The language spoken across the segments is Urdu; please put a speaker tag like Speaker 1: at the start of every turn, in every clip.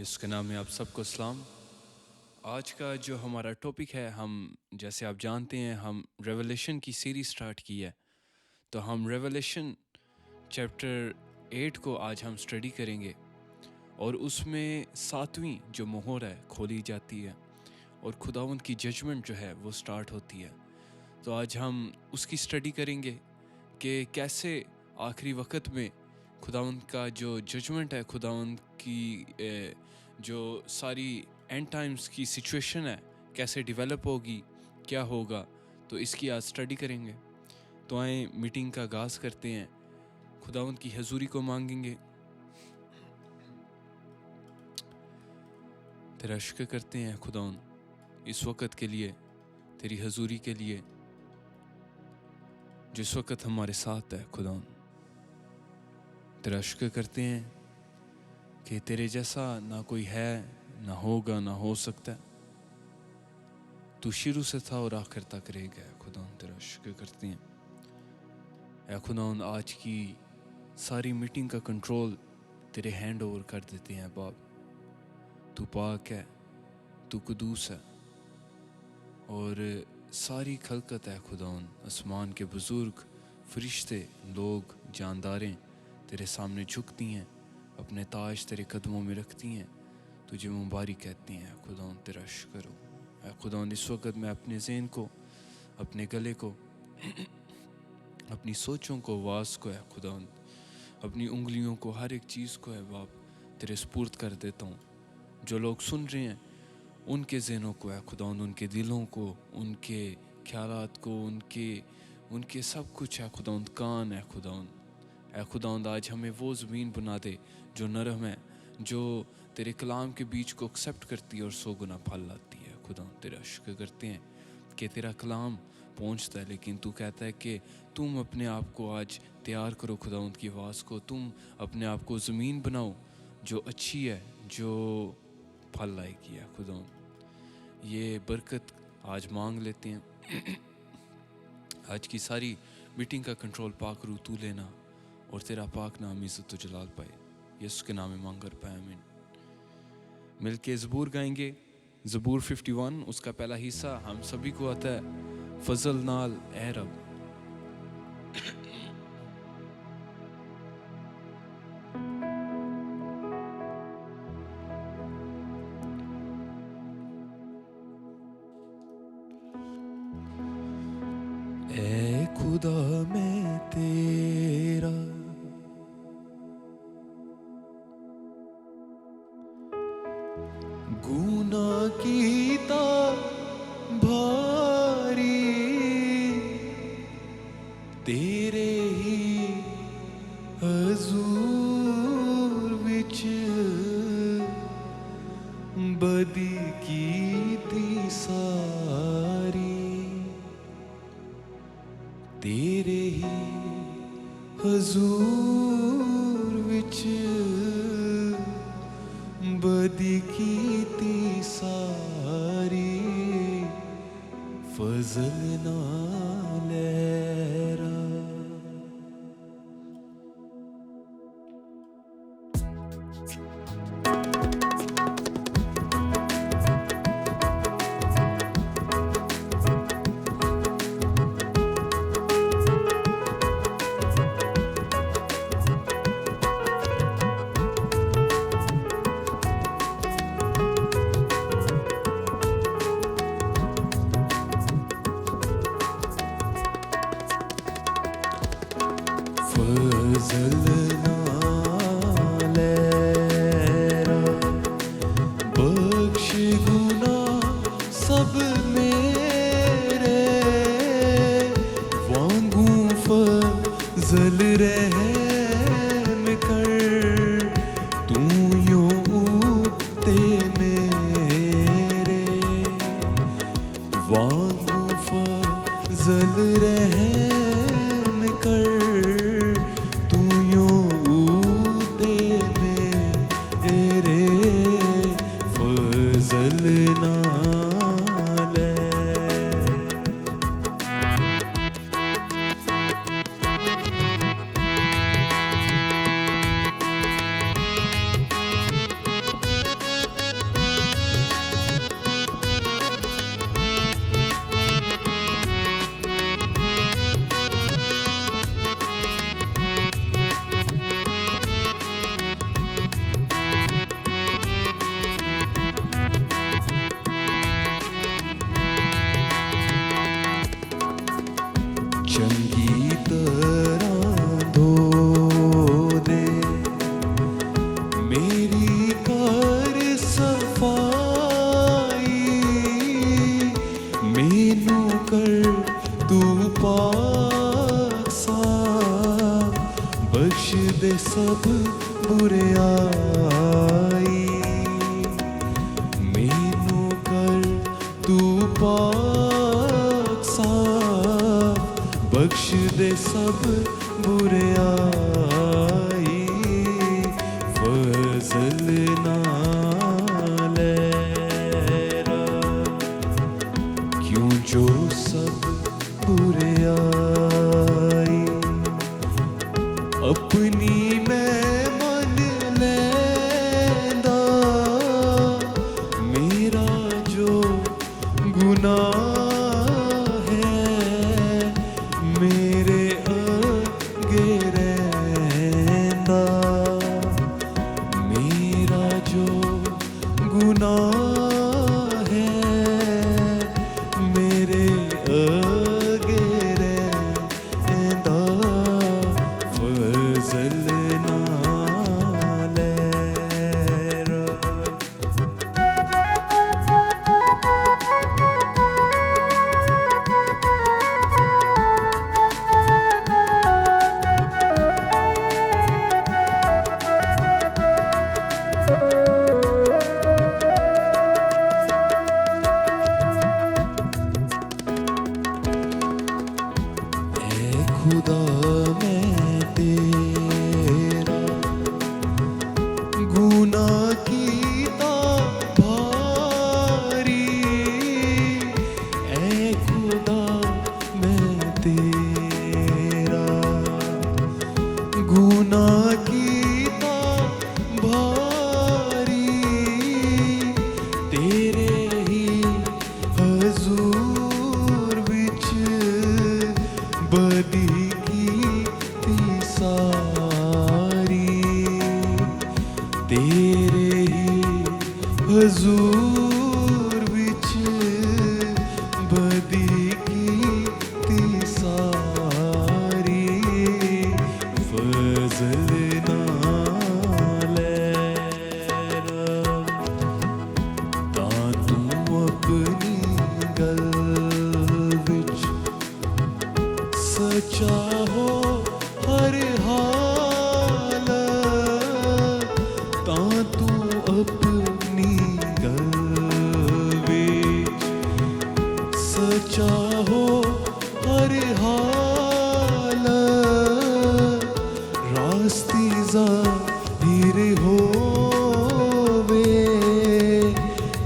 Speaker 1: جس کے نام میں آپ سب کو سلام۔ آج کا جو ہمارا ٹاپک ہے، ہم جیسے آپ جانتے ہیں ہم ریولیشن کی سیریز سٹارٹ کی ہے، تو ہم ریولیشن چیپٹر 8 کو آج ہم سٹڈی کریں گے، اور اس میں 7ویں جو مہر ہے کھولی جاتی ہے اور خداوند کی ججمنٹ جو ہے وہ سٹارٹ ہوتی ہے۔ تو آج ہم اس کی سٹڈی کریں گے کہ کیسے آخری وقت میں خداوند کا جو ججمنٹ ہے، خداوند کی جو ساری اینڈ ٹائمز کی سچویشن ہے کیسے ڈیولپ ہوگی، کیا ہوگا، تو اس کی آج سٹڈی کریں گے۔ تو آئیں میٹنگ کا آغاز کرتے ہیں، خداوند کی حضوری کو مانگیں گے، تیرا شکر کرتے ہیں خداوند اس وقت کے لیے، تیری حضوری کے لیے جس وقت ہمارے ساتھ ہے۔ خداوند تیرا شکر کرتے ہیں کہ تیرے جیسا نہ کوئی ہے، نہ ہوگا، نہ ہو سکتا، تو شروع سے تھا اور آخر تک رہے گا۔ خداوند تیرا شکر کرتے ہیں۔ اے خداوند آج کی ساری میٹنگ کا کنٹرول تیرے ہینڈ اوور کر دیتے ہیں باپ۔ تو پاک ہے، تو قدوس ہے، اور ساری خلقت ہے خداوند، آسمان کے بزرگ، فرشتے، لوگ، جانداریں تیرے سامنے جھکتی ہیں، اپنے تاج تیرے قدموں میں رکھتی ہیں، تجھے مبارک کہتی ہیں۔ خداوند تیرا شکر ہو۔ اے خداوند اس وقت میں اپنے ذہن کو، اپنے گلے کو، اپنی سوچوں کو، آواز کو، اے خداوند اپنی انگلیوں کو، ہر ایک چیز کو اے باپ تیرے سپرد کر دیتا ہوں۔ جو لوگ سن رہے ہیں ان کے ذہنوں کو اے خداوند، ان کے دلوں کو، ان کے خیالات کو، ان کے سب کچھ اے خداوند، کان اے خداوند، اے خداوند آج ہمیں وہ زمین بنا دے جو نرم ہے، جو تیرے کلام کے بیچ کو ایکسیپٹ کرتی ہے اور 100 گنا پھل لاتی ہے۔ خداوند تیرا شکر کرتے ہیں کہ تیرا کلام پہنچتا ہے، لیکن تو کہتا ہے کہ تم اپنے آپ کو آج تیار کرو خداوند کی آواز کو، تم اپنے آپ کو زمین بناؤ جو اچھی ہے، جو پھل لائے گی۔ ہے خداوند یہ برکت آج مانگ لیتے ہیں۔ آج کی ساری میٹنگ کا کنٹرول پاک روح تو لینا، اور تیرا پاک نام عزت و جلال پائے، یسوع کے نام میں مانگ کر پائے، آمین۔ مل کے زبور گائیں گے، زبور 51، اس کا پہلا حصہ ہم سبھی کو آتا ہے، فضل نال اے رب۔ اے خدا میں تیرا گناہ کیتا بھاری، تیرے ہی حضور وچ بدی کیتی ساری، تیرے ہی حضور وچ بدی کیتی ساری، فضل نال اے رب۔ فضل نال اے رب، بخش گناہ سب میرے، وانگوں فضل رحم کر، تو یوں تے میرے، وانگوں فضل رحم کر، تو یوں ਚੰਗੀ ਤਰ੍ਹਾਂ ਧੋ ਦੇ ਮੇਰੀ ਕਰ ਸਫਾਈ, ਮੈਨੂੰ ਕਰ ਤੂੰ ਪਾਕ ਸਾਫ਼, ਬਖਸ਼ ਦੇ ਸਭ ਬੁਰਿਆਈ, ਮੈਨੂੰ ਕਰ ਤੂੰ ਪਾਕ ਸਾਫ਼, ਬਖਸ਼ ਦੇ ਸਭ ਬੁਰਿਆਈ, ਫਜ਼ਲ ਨਾਲ ਕਿਉਂ ਜੋ ਸਭ ਬੁਰਿਆਈ ਆਪਣੀ ਮੈਂ ਮੰਨ ਲੈਂਦਾ, ਮੇਰਾ ਜੋ ਗੁਨਾਹ ਹੈ ਮੇਰੇ ਅੱਗੇ ਰਹਿੰਦਾ, ਮੇਰਾ ਜੋ ਗੁਨਾਹ ਹੈ ਮੇਰੇ ਅੱਗੇ ਰਹਿੰਦਾ, ਫਜ਼ਲ ਨਾਲ ਖੁਦਾ ਮੈਂ ਤੇਰਾ ਗੁਨਾਹ ਕੀਤਾ ਭਾਰੀ, ਐ ਖੁਦਾ ਮੈਂ ਤੇਰਾ ਗੁਨਾਹ ਕੀਤਾ ਭਾਰੀ, ਤੇਰੇ ਹੀ ਹਜ਼ੂਰ ਵਿੱਚ ਬਦੀ ਕੀਤੀ ਸਾਰੀ, ਤੇਰੇ ਹੀ ਹਜ਼ੂਰ ਵਿੱਚ ਬਦੀ ਕੀਤੀ ਸਾਰੀ, ਫਜ਼ਲ ਨਾਲ ਤਾਂ ਤੂੰ ਆਪਣੀ ਗੱਲ ਵਿੱਚ ਸੱਚਾ ਹੋ ਹਰ ਹਾਲਤ, ਤਾਂ ਤੂੰ ਆਪਣੀ ਗੱਲ ਵਿੱਚ ਸੱਚਾ ਹੋ ਹਰ ਹਾਲਤ, ਰਾਸਤੀ ਜ਼ਾਹਿਰ ਹੋਵੇ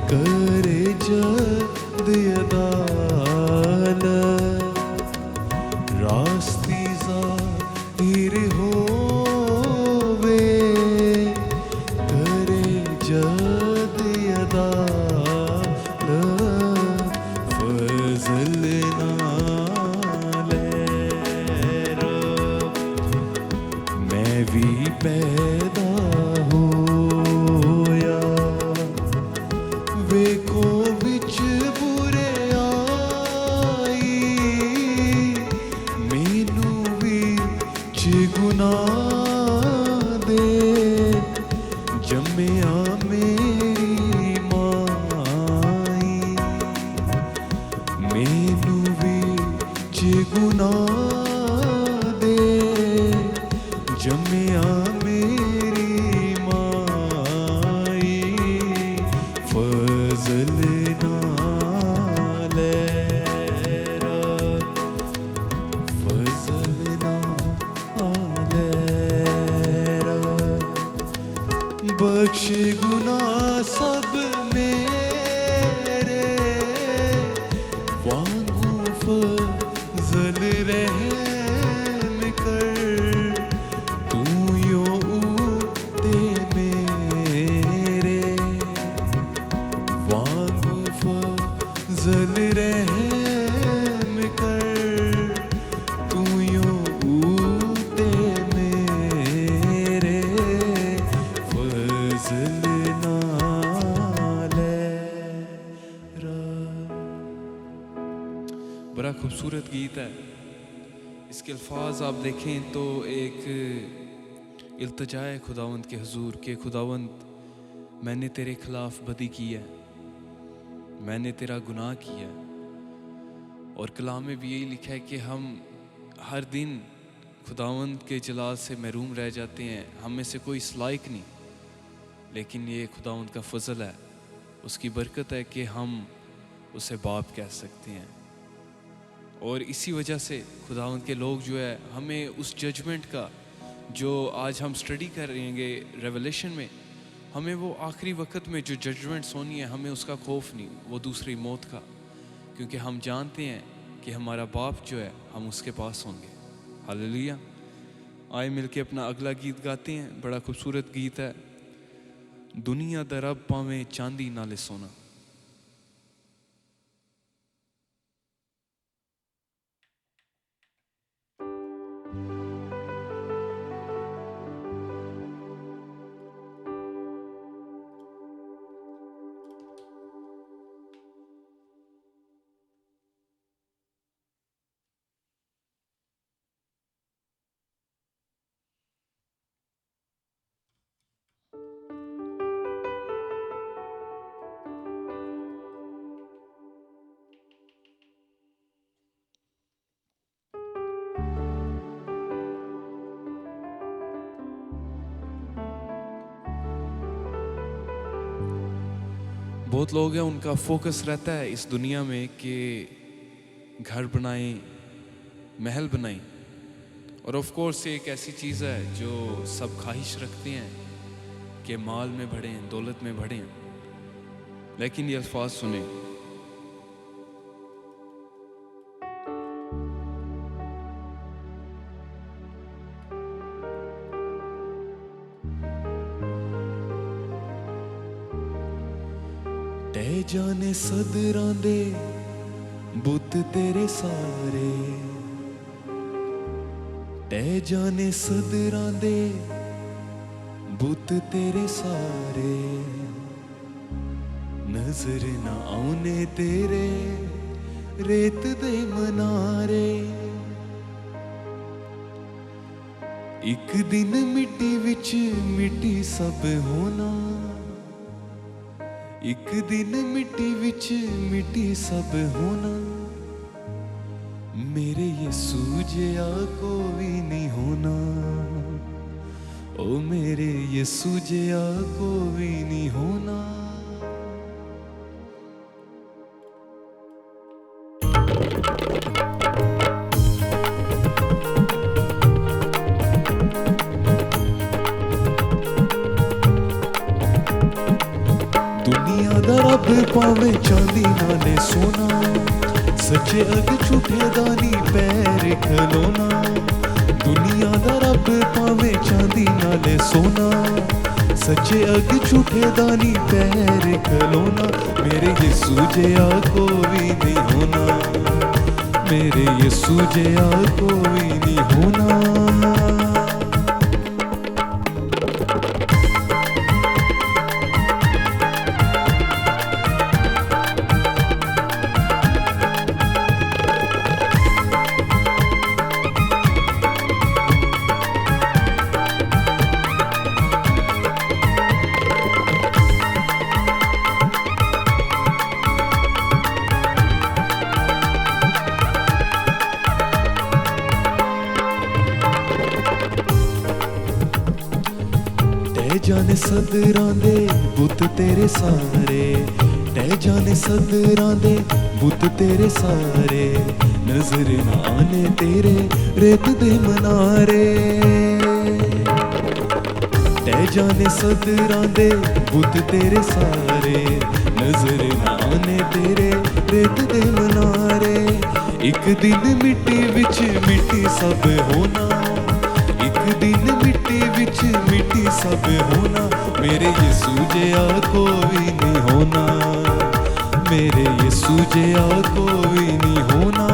Speaker 1: ਕਰੇ ਜਦ ਅਦਾਲਤ, ਰਾਸਤੀ ਜ਼ਾਹਿਰ ਹੋਵੇ ਕਰੇ ਜਦ ਅਦਾਲਤ, ਫਜ਼ਲ ਨਾਲ ਮੈਂ ਵੀ ਪੈਦਾ ਹੋਇਆ ਵੇਖੋ ਵਿੱਚ ਬੁਰਿਆਈ, ਮੈਨੂੰ ਵਿੱਚ ਗੁਨਾਹ ਦੇ ਜੰਮਿਆ ਮੇਰੀ ਮਾਈ, ਮੈਨੂੰ ਵਿੱਚ ਗੁਨਾਹ ਦੇ ਜੰਮਿਆ ਮੇਰੀ ਮਾਈ, ਫਜ਼ਲ ਨਾਲ ਫਜ਼ਲ ਨਾਲ ਬਖਸ਼ ਗੁਨਾਹ ਸਭ ਮੇਰੇ, ਵਾਂਗੂ ਫਜ਼ਲ ਰਹਿਮ ਕਰ, ਤੂੰ ਯੋ ਤੇ ਮੇਰੇ, ਵਾਂਗੂ ਫਜ਼ਲ ਰਹਿਮ ਕਰ, ਤੂੰ ਯੋ ਤੇ ਮੇਰੇ, ਫਜ਼ਲ اس کے الفاظ آپ دیکھیں تو ایک التجا ہے خداوند کے حضور کہ خداوند میں نے تیرے خلاف بدی کی ہے، میں نے تیرا گناہ کیا ہے۔ اور کلام میں بھی یہی لکھا ہے کہ ہم ہر دن خداوند کے جلال سے محروم رہ جاتے ہیں، ہم میں سے کوئی اس لائق نہیں، لیکن یہ خداوند کا فضل ہے، اس کی برکت ہے کہ ہم اسے باپ کہہ سکتے ہیں۔ اور اسی وجہ سے خداوند کے لوگ جو ہے ہمیں اس ججمنٹ کا جو آج ہم سٹڈی کر رہے ہیں گے ریولیشن میں، ہمیں وہ آخری وقت میں جو ججمنٹس ہونی ہے ہمیں اس کا خوف نہیں، وہ دوسری موت کا، کیونکہ ہم جانتے ہیں کہ ہمارا باپ جو ہے ہم اس کے پاس ہوں گے۔ ہاللیلویہ۔ آئے مل کے اپنا اگلا گیت گاتے ہیں، بڑا خوبصورت گیت ہے، دنیا دا رب پاویں چاندی نالے سونا۔ بہت لوگ ہیں ان کا فوکس رہتا ہے اس دنیا میں کہ گھر بنائیں، محل بنائیں، اور آف کورس یہ ایک ایسی چیز ہے جو سب خواہش رکھتے ہیں کہ مال میں بڑھیں، دولت میں بڑھیں، لیکن یہ الفاظ سنیں، ٹہ جانے صدراں دے بت تیرے سارے، ٹہ جانے صدراں دے بت تیرے سارے، نظر نہ آنے تیرے ریت دے منارے، ایک دن مٹی وچ مٹی سب ہونا، ایک دن مٹی وچ مٹی سب ہونا، میرے یسوع جیا کوئی نہیں ہونا، او میرے یسوع جیا کوئی نہیں ہونا۔ دنیا دا رب پاویں چاندی نالے سونا، سچے اگ جھوٹے دا نہیں پیر کھلونا، دنیا دا رب پاویں چاندی نالے سونا، سچے اگ جھوٹے دا نہیں پیر کھلونا، میرے یسوع جیا کوئی نہیں ہونا، میرے یسوع جیا کوئی نہیں ہونا۔ جانے صدراں دے بت تیرے سارے، ٹہ جانے صدراں دے بت تیرے سارے، نظر نہ آنے تیرے ریت دے منارے، ٹہ جانے صدراں دے بت تیرے سارے، نظر نہ آنے تیرے ریت دے منارے، ایک دن مٹی وچ مٹی سب ہونا، ایک دن مٹی وچ مٹی سب ہونا، میرے یسوع جیا کوئی نہیں ہونا، میرے یسوع جیا کوئی نہیں ہونا۔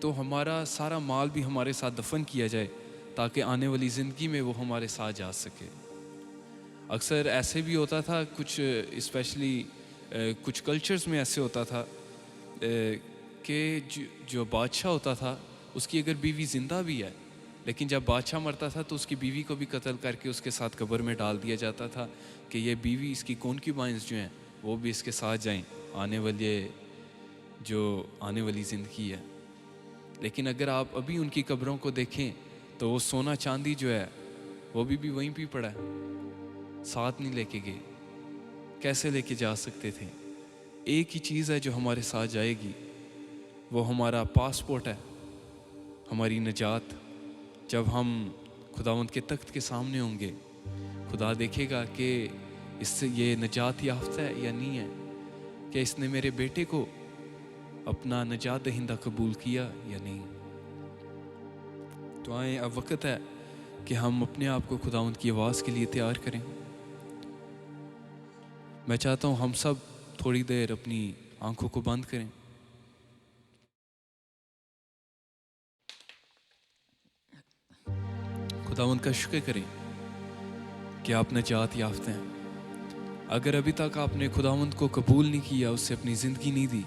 Speaker 1: تو ہمارا سارا مال بھی ہمارے ساتھ دفن کیا جائے تاکہ آنے والی زندگی میں وہ ہمارے ساتھ جا سکے. اکثر ایسے بھی ہوتا تھا, کچھ اسپیشلی کچھ کلچرز میں ایسے ہوتا تھا کہ جو بادشاہ ہوتا تھا اس کی اگر بیوی زندہ بھی ہے, لیکن جب بادشاہ مرتا تھا تو اس کی بیوی کو بھی قتل کر کے اس کے ساتھ قبر میں ڈال دیا جاتا تھا کہ یہ بیوی اس کی کونکیوبائنز جو ہیں وہ بھی اس کے ساتھ جائیں آنے والی زندگی ہے. لیکن اگر آپ ابھی ان کی قبروں کو دیکھیں تو وہ سونا چاندی جو ہے وہ بھی وہیں پہ پڑا ہے, ساتھ نہیں لے کے گئے. کیسے لے کے جا سکتے تھے؟ ایک ہی چیز ہے جو ہمارے ساتھ جائے گی, وہ ہمارا پاسپورٹ ہے, ہماری نجات. جب ہم خداوند کے تخت کے سامنے ہوں گے, خدا دیکھے گا کہ اس سے یہ نجات یافتہ ہے یا نہیں ہے, کہ اس نے میرے بیٹے کو اپنا نجات دہندہ قبول کیا یا نہیں. تو آئیں, اب وقت ہے کہ ہم اپنے آپ کو خداوند کی آواز کے لیے تیار کریں. میں چاہتا ہوں ہم سب تھوڑی دیر اپنی آنکھوں کو بند کریں. خداوند کا شکر کریں کہ آپ نجات یافتہ ہیں. اگر ابھی تک آپ نے خداوند کو قبول نہیں کیا, اس سے اپنی زندگی نہیں دی,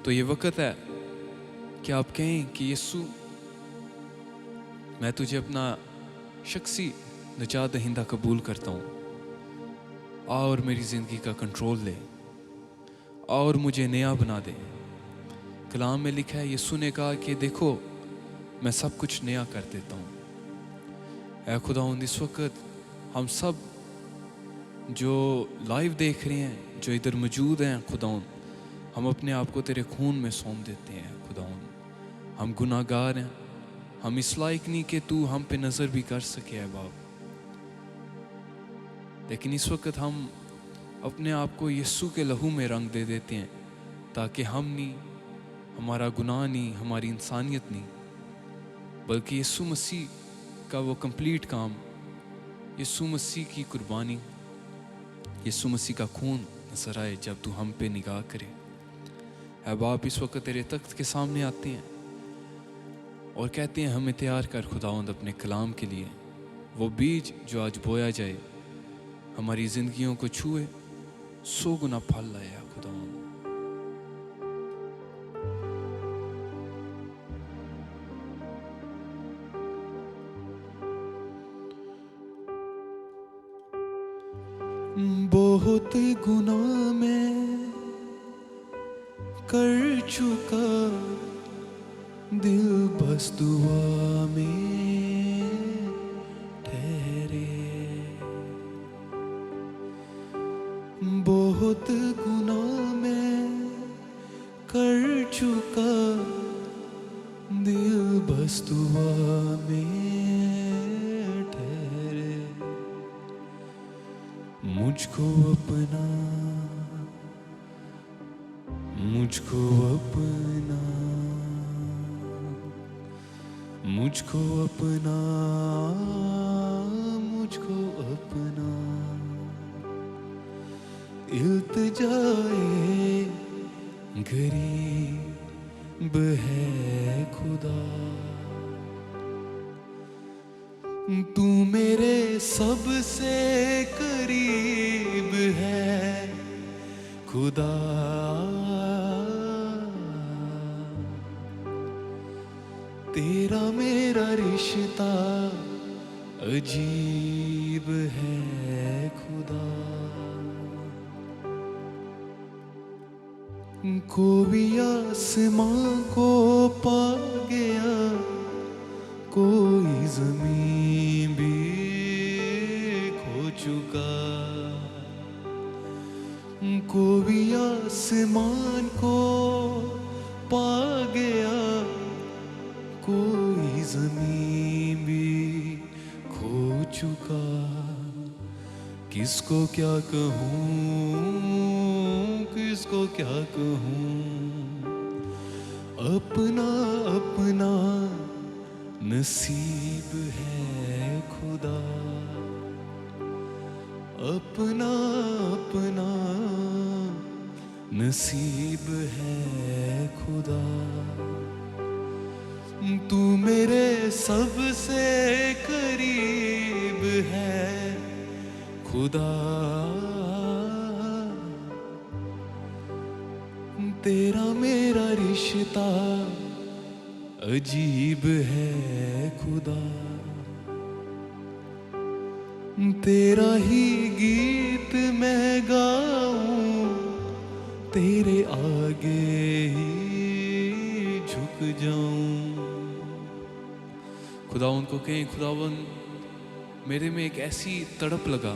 Speaker 1: تو یہ وقت ہے کہ آپ کہیں کہ یسوع, میں تجھے اپنا شخصی نجات دہندہ قبول کرتا ہوں, اور میری زندگی کا کنٹرول لے اور مجھے نیا بنا دے. کلام میں لکھا ہے, یسوع نے کہا کہ دیکھو میں سب کچھ نیا کر دیتا ہوں. اے خداوند, اس وقت ہم سب جو لائیو دیکھ رہے ہیں, جو ادھر موجود ہیں, خداوند ہم اپنے آپ کو تیرے خون میں سونپ دیتے ہیں. خداوند ہم گناہ گار ہیں, ہم اس لائق نہیں کہ تو ہم پہ نظر بھی کر سکے اے باپ. لیکن اس وقت ہم اپنے آپ کو یسوع کے لہو میں رنگ دے دیتے ہیں, تاکہ ہم نہیں, ہمارا گناہ نہیں, ہماری انسانیت نہیں, بلکہ یسوع مسیح کا وہ کمپلیٹ کام, یسوع مسیح کی قربانی, یسوع مسیح کا خون نظر آئے جب تو ہم پہ نگاہ کرے. اے باپ, اس وقت تیرے تخت کے سامنے آتے ہیں اور کہتے ہیں ہمیں تیار کر خداوند اپنے کلام کے لیے. وہ بیج جو آج بویا جائے ہماری زندگیوں کو چھوئے, 100 گنا پھل لائے خداوند.
Speaker 2: بہت گناہ میں کر چکا, دل بس دعا میں ٹھہرے. بہت گناہ میں کر چکا, دل بس دعا میں ٹھہرے. مجھ کو اپنا, مجھ کو اپنا, مجھ کو اپنا, مجھ کو اپنا. التجائے غریب ہے خدا, تو میرے سب سے قریب ہے خدا. تیرا میرا رشتہ عجیب ہے خدا. کوئی آسمان کو پا گیا, کوئی زمین بھی کھو چکا. کوئی آسمان کو پا گیا, کوئی زمین بھی کھو چکا. کس کو کیا کہوں, کس کو کیا کہوں, اپنا اپنا نصیب ہے خدا. اپنا اپنا نصیب ہے خدا. تو میرے سب سے قریب ہے خدا، تیرا میرا رشتہ عجیب ہے خدا، تیرا ہی گیت میں گاؤں، تیرے آگے ہی جھک جاؤں۔
Speaker 1: خداوند کو کہیں خداوند میرے میں ایک ایسی تڑپ لگا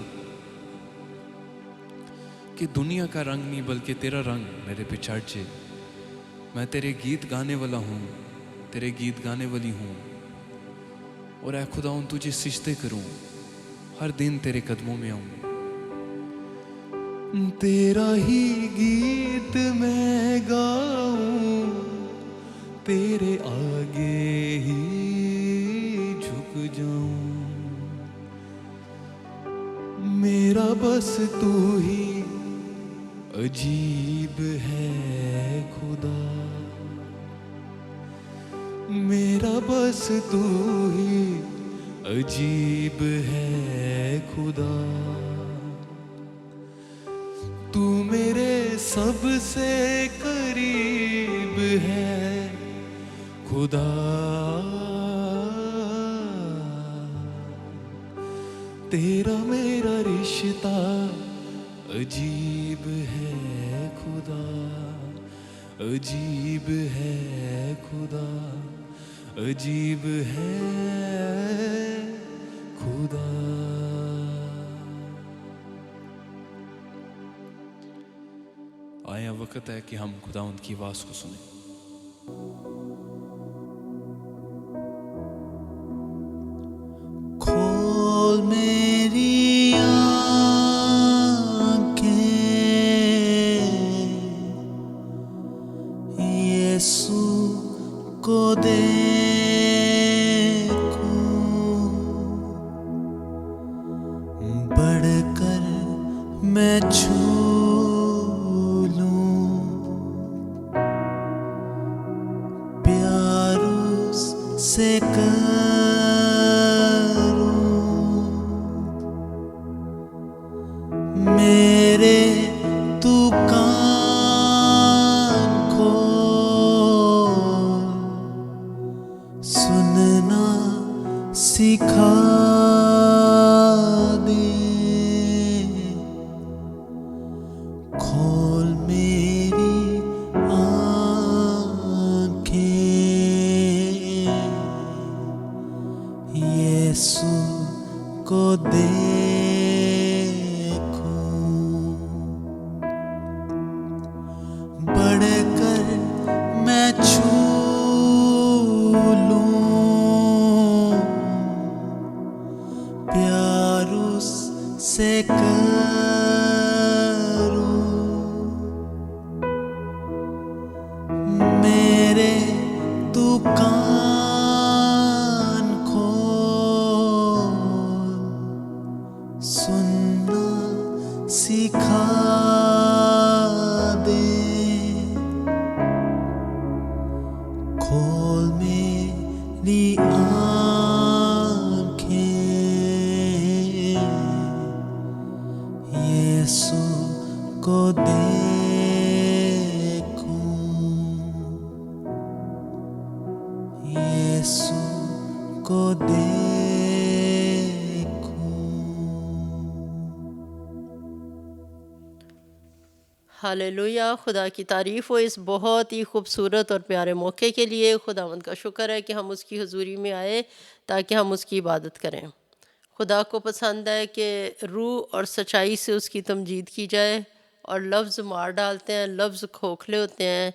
Speaker 1: کہ دنیا کا رنگ نہیں بلکہ تیرا رنگ میرے پہ چڑھ جائے، میں تیرے گیت گانے والا ہوں، تیرے گیت گانے والی ہوں، اور اے خداوند تجھے سجدے کروں، ہر دن تیرے قدموں میں آؤں۔
Speaker 2: تیرا ہی گیت میں گاؤں، تیرے آگے ہی جھک جاؤں، میرا بس تو ہی عجیب ہے خدا، میرا بس تو ہی عجیب ہے خدا، تو میرے سب سے قریب ہے خدا، تیرا میرا رشتہ عجیب ہے خدا، عجیب ہے خدا، عجیب ہے خدا۔
Speaker 1: آیا وقت ہے کہ ہم خداوند کی آواز کو سنیں۔
Speaker 2: کھول میری آنکھیں، یسوع کو دیکھوں، بڑھ کر میں چھو لوں، پیار اس سے میرے تو کان کھول، سننا سکھا دے، کھول میری آنکھیں، یسوع کو بڑھ کر میں چھو لوں، پیار اس سے کروں، میرے تو کان کھول، سننا سکھا کھول میری آنکھیں، یسوع کو دیکھوں، یسوع کو دیکھوں۔
Speaker 3: ہاللویا، خدا کی تعریف ہو اس بہت ہی خوبصورت اور پیارے موقع کے لیے۔ خداوند کا شکر ہے کہ ہم اس کی حضوری میں آئے تاکہ ہم اس کی عبادت کریں۔ خدا کو پسند ہے کہ روح اور سچائی سے اس کی تمجید کی جائے، اور لفظ مار ڈالتے ہیں، لفظ کھوکھلے ہوتے ہیں،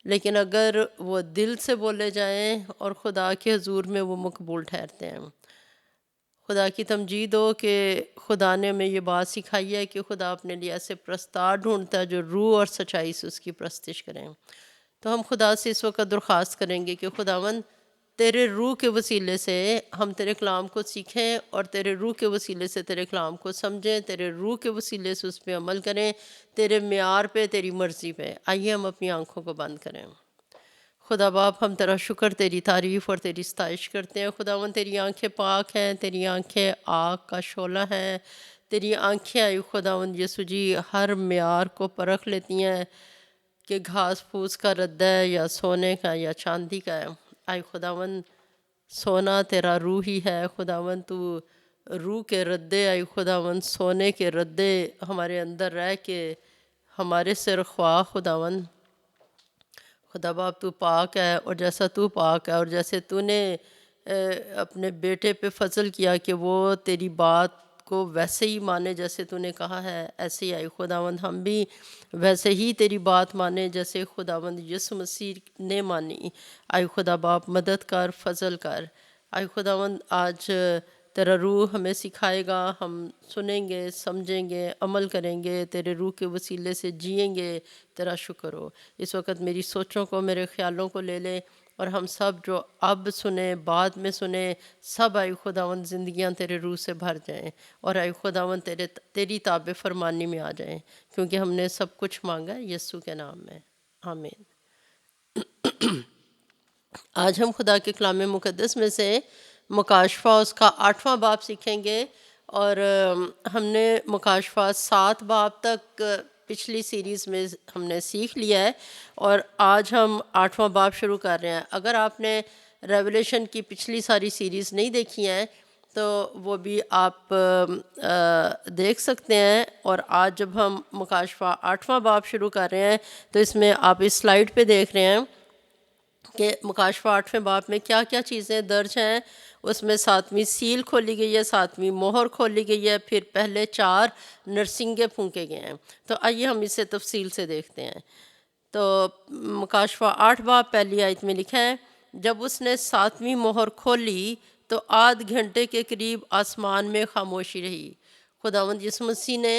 Speaker 3: لیکن اگر وہ دل سے بولے جائیں اور خدا کے حضور میں وہ مقبول ٹھہرتے ہیں۔ خدا کی تمجید ہو کہ خدا نے ہمیں یہ بات سکھائی ہے کہ خدا اپنے لیے ایسے پرستار ڈھونڈتا ہے جو روح اور سچائی سے اس کی پرستش کریں۔ تو ہم خدا سے اس وقت درخواست کریں گے کہ خداوند تیرے روح کے وسیلے سے ہم تیرے کلام کو سیکھیں، اور تیرے روح کے وسیلے سے تیرے کلام کو سمجھیں، تیرے روح کے وسیلے سے اس پہ عمل کریں، تیرے معیار پہ، تیری مرضی پہ۔ آئیے ہم اپنی آنکھوں کو بند کریں۔ خدا باپ ہم تیرا شکر، تیری تعریف اور تیری ستائش کرتے ہیں۔ خداوند تیری آنکھیں پاک ہیں، تیری آنکھیں آگ کا شعلہ ہیں، تیری آنکھیں آئی خداوند یسوع جی ہر معیار کو پرکھ لیتی ہیں کہ گھاس پھوس کا رد ہے یا سونے کا یا چاندی کا ہے۔ آئی خداوند سونا تیرا روح ہی ہے خداوند، تو روح کے ردے آئی خداوند، سونے کے ردے ہمارے اندر رہ کے ہمارے سر خواہ خداوند۔ خدا باپ تو پاک ہے، اور جیسا تو پاک ہے اور جیسے تو نے اپنے بیٹے پہ فضل کیا کہ وہ تیری بات کو ویسے ہی مانے جیسے تو نے کہا ہے، ایسے ہی آئی خداوند ہم بھی ویسے ہی تیری بات مانے جیسے خداوند یسوع مسیح نے مانی۔ آئی خدا باپ مدد کر، فضل کر۔ آئی خداوند آج تیرا روح ہمیں سکھائے گا، ہم سنیں گے، سمجھیں گے، عمل کریں گے، تیرے روح کے وسیلے سے جئیں گے۔ تیرا شکر ہو۔ اس وقت میری سوچوں کو، میرے خیالوں کو لے لے، اور ہم سب جو اب سنیں، بعد میں سنیں، سب آئی خداوند زندگیاں تیرے روح سے بھر جائیں، اور آئی خداوند تیری تابع فرمانی میں آ جائیں، کیونکہ ہم نے سب کچھ مانگا ہے یسوع کے نام میں، آمین۔ آج ہم خدا کے کلام مقدس میں سے مکاشفہ اس کا 8واں باب سیکھیں گے، اور ہم نے مکاشفہ 7 باب تک پچھلی سیریز میں ہم نے سیکھ لیا ہے، اور آج ہم 8واں باب شروع کر رہے ہیں۔ اگر آپ نے ریولیشن کی پچھلی ساری سیریز نہیں دیکھی ہیں تو وہ بھی آپ دیکھ سکتے ہیں، اور آج جب ہم مکاشفہ 8واں باب شروع کر رہے ہیں تو اس میں آپ اس سلائیڈ پہ دیکھ رہے ہیں کہ مکاشفہ 8ویں باب میں کیا کیا چیزیں درج ہیں۔ اس میں 7ویں سیل کھولی گئی ہے، 7ویں مہر کھولی گئی ہے، پھر پہلے 4 نرسنگے پھونکے گئے ہیں۔ تو آئیے ہم اسے تفصیل سے دیکھتے ہیں۔ تو مکاشفہ 8 باب پہلی آیت میں لکھا ہے، جب اس نے 7ویں مہر کھولی تو آدھ گھنٹے کے قریب آسمان میں خاموشی رہی۔ خداوند یسوع مسیح نے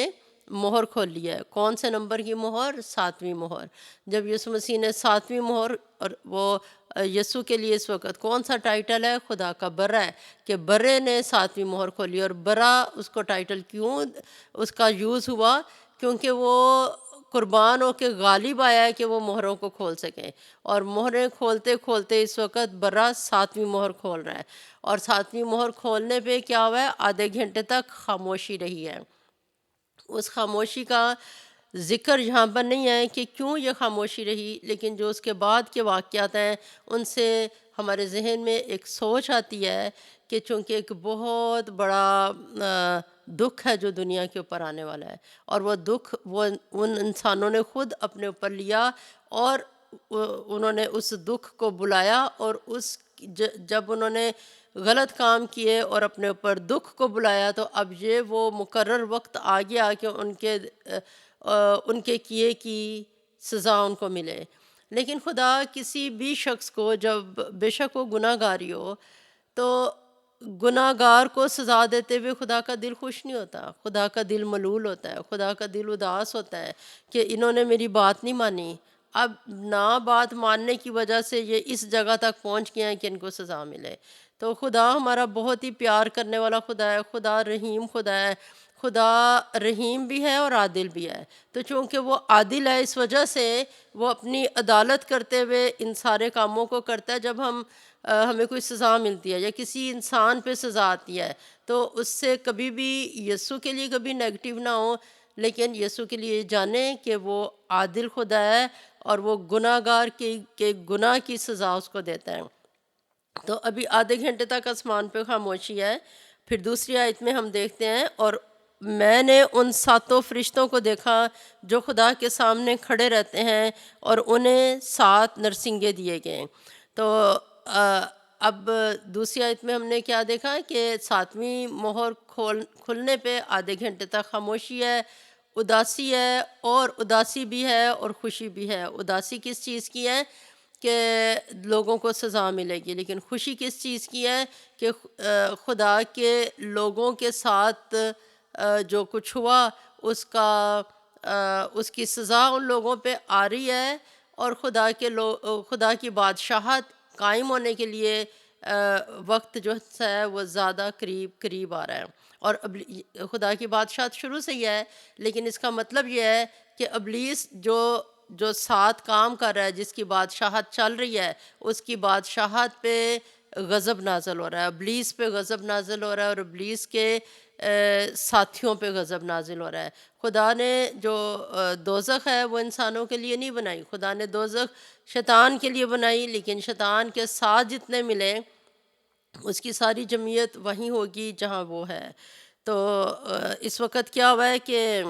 Speaker 3: مہر کھول لیا ہے۔ کون سے نمبر کی مہر؟ 7ویں مہر۔ جب یسوع مسیح نے 7ویں مہر، اور وہ یسوع کے لیے اس وقت کون سا ٹائٹل ہے؟ خدا کا برا ہے، کہ برے نے 7ویں مہر کھولی۔ اور برا اس کو ٹائٹل کیوں اس کا یوز ہوا؟ کیونکہ وہ قربان ہو کے غالب آیا ہے کہ وہ مہروں کو کھول سکیں، اور مہریں کھولتے کھولتے اس وقت برا 7ویں مہر کھول رہا ہے، اور 7ویں مہر کھولنے پہ کیا ہوا ہے؟ آدھے گھنٹے تک خاموشی رہی ہے۔ اس خاموشی کا ذکر یہاں پر نہیں ہے کہ کیوں یہ خاموشی رہی، لیکن جو اس کے بعد کے واقعات ہیں ان سے ہمارے ذہن میں ایک سوچ آتی ہے کہ چونکہ ایک بہت بڑا دکھ ہے جو دنیا کے اوپر آنے والا ہے، اور وہ دکھ وہ ان انسانوں نے خود اپنے اوپر لیا، اور انہوں نے اس دکھ کو بلایا، اور جب انہوں نے غلط کام کیے اور اپنے اوپر دکھ کو بلایا، تو اب یہ وہ مقرر وقت آ گیا کہ ان کے کیے کی سزا ان کو ملے۔ لیکن خدا کسی بھی شخص کو، جب بے شک وہ گناہ گاری ہو، تو گناہ گار کو سزا دیتے ہوئے خدا کا دل خوش نہیں ہوتا، خدا کا دل ملول ہوتا ہے، خدا کا دل اداس ہوتا ہے کہ انہوں نے میری بات نہیں مانی۔ اب نہ بات ماننے کی وجہ سے یہ اس جگہ تک پہنچ گئے ہیں کہ ان کو سزا ملے۔ تو خدا ہمارا بہت ہی پیار کرنے والا خدا ہے، خدا رحیم خدا ہے، خدا رحیم بھی ہے اور عادل بھی ہے۔ تو چونکہ وہ عادل ہے، اس وجہ سے وہ اپنی عدالت کرتے ہوئے ان سارے کاموں کو کرتا ہے۔ جب ہمیں کوئی سزا ملتی ہے یا کسی انسان پہ سزا آتی ہے، تو اس سے کبھی بھی یسوع کے لیے کبھی نیگیٹو نہ ہو، لیکن یسوع کے لیے جانیں کہ وہ عادل خدا ہے، اور وہ گناہ گار کے گناہ کی سزا اس کو دیتا ہے۔ تو ابھی آدھے گھنٹے تک آسمان پہ خاموشی ہے۔ پھر دوسری آیت میں ہم دیکھتے ہیں، اور میں نے ان 7 فرشتوں کو دیکھا جو خدا کے سامنے کھڑے رہتے ہیں، اور انہیں 7 نرسنگے دیے گئے۔ تو اب دوسری آیت میں ہم نے کیا دیکھا کہ 7ویں مہر کھلنے پہ آدھے گھنٹے تک خاموشی ہے، اداسی ہے، اور اداسی بھی ہے اور خوشی بھی ہے۔ اداسی کس چیز کی ہے؟ کہ لوگوں کو سزا ملے گی، لیکن خوشی کس چیز کی ہے؟ کہ خدا کے لوگوں کے ساتھ جو کچھ ہوا اس کی سزا ان لوگوں پہ آ رہی ہے، اور خدا کی بادشاہت قائم ہونے کے لیے وقت جو ہے وہ زیادہ قریب آ رہا ہے۔ اور خدا کی بادشاہت شروع سے ہی ہے، لیکن اس کا مطلب یہ ہے کہ ابلیس جو جو ساتھ کام کر رہا ہے، جس کی بادشاہت چل رہی ہے، اس کی بادشاہت پہ غضب نازل ہو رہا ہے، ابلیس پہ غضب نازل ہو رہا ہے، اور ابلیس کے ساتھیوں پہ غضب نازل ہو رہا ہے۔ خدا نے جو دوزخ ہے وہ انسانوں کے لیے نہیں بنائی، خدا نے دوزخ شیطان کے لیے بنائی، لیکن شیطان کے ساتھ جتنے ملے اس کی ساری جمعیت وہیں ہوگی جہاں وہ ہے۔ تو اس وقت کیا ہوا ہے کہ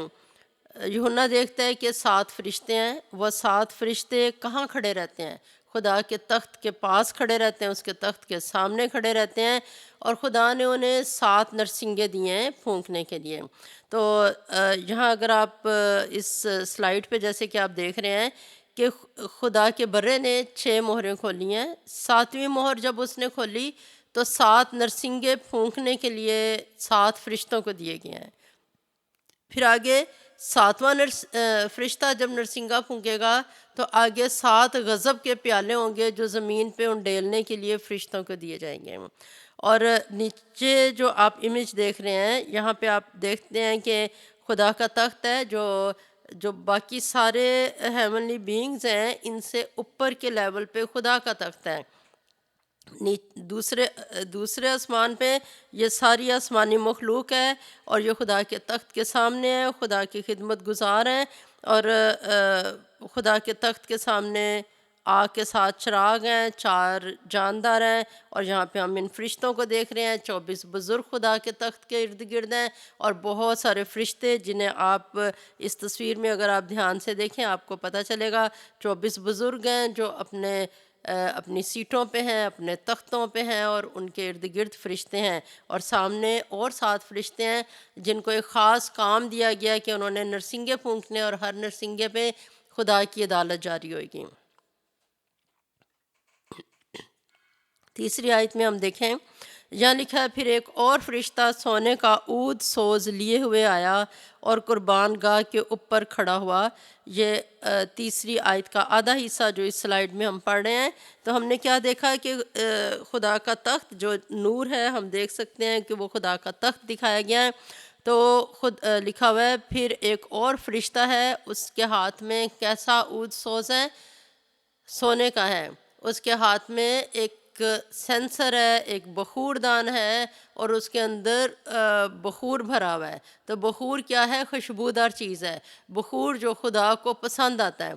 Speaker 3: یوحنا دیکھتا ہے کہ 7 فرشتے ہیں، وہ 7 فرشتے کہاں کھڑے رہتے ہیں؟ خدا کے تخت کے پاس کھڑے رہتے ہیں، اس کے تخت کے سامنے کھڑے رہتے ہیں، اور خدا نے انہیں 7 نرسنگیں دیے ہیں پھونکنے کے لیے۔ تو یہاں اگر آپ اس سلائیڈ پہ جیسے کہ آپ دیکھ رہے ہیں کہ خدا کے برے نے 6 مہریں کھولی ہیں، 7ویں مہر جب اس نے کھولی تو 7 نرسنگیں پھونکنے کے لیے 7 فرشتوں کو دیے گئے ہیں۔ پھر آگے 7واں فرشتہ جب نرسنگا پھونکے گا تو آگے 7 غضب کے پیالے ہوں گے جو زمین پہ انڈیلنے کے لیے فرشتوں کو دیے جائیں گے۔ اور نیچے جو آپ امیج دیکھ رہے ہیں، یہاں پہ آپ دیکھتے ہیں کہ خدا کا تخت ہے، جو باقی سارے ہیونلی بینگز ہیں ان سے اوپر کے لیول پہ خدا کا تخت ہے۔ دوسرے آسمان پہ یہ ساری آسمانی مخلوق ہے، اور یہ خدا کے تخت کے سامنے ہے، خدا کی خدمت گزار ہیں، اور خدا کے تخت کے سامنے آگ کے ساتھ چراغ ہیں، 4 جاندار ہیں، اور یہاں پہ ہم ان فرشتوں کو دیکھ رہے ہیں۔ 24 بزرگ خدا کے تخت کے ارد گرد ہیں، اور بہت سارے فرشتے جنہیں آپ اس تصویر میں اگر آپ دھیان سے دیکھیں آپ کو پتہ چلے گا 24 بزرگ ہیں جو اپنی سیٹوں پہ ہیں، اپنے تختوں پہ ہیں، اور ان کے ارد گرد فرشتے ہیں، اور سامنے اور 7 فرشتے ہیں جن کو ایک خاص کام دیا گیا کہ انہوں نے نرسنگے پھونکنے، اور ہر نرسنگے پہ خدا کی عدالت جاری ہوئے گی۔ تیسری آیت میں ہم دیکھیں، یہاں لکھا ہے، پھر ایک اور فرشتہ سونے کا عود سوز لیے ہوئے آیا اور قربان گاہ کے اوپر کھڑا ہوا۔ یہ تیسری آیت کا آدھا حصہ جو اس سلائیڈ میں ہم پڑھ رہے ہیں۔ تو ہم نے کیا دیکھا کہ خدا کا تخت جو نور ہے، ہم دیکھ سکتے ہیں کہ وہ خدا کا تخت دکھایا گیا ہے۔ تو خود لکھا ہوا ہے، پھر ایک اور فرشتہ ہے، اس کے ہاتھ میں کیسا عود سوز ہے؟ سونے کا ہے۔ اس کے ہاتھ میں ایک سینسر ہے، ایک بخور دان ہے، اور اس کے اندر بخور بھرا ہوا ہے۔ تو بخور کیا ہے؟ خوشبودار چیز ہے، بخور جو خدا کو پسند آتا ہے۔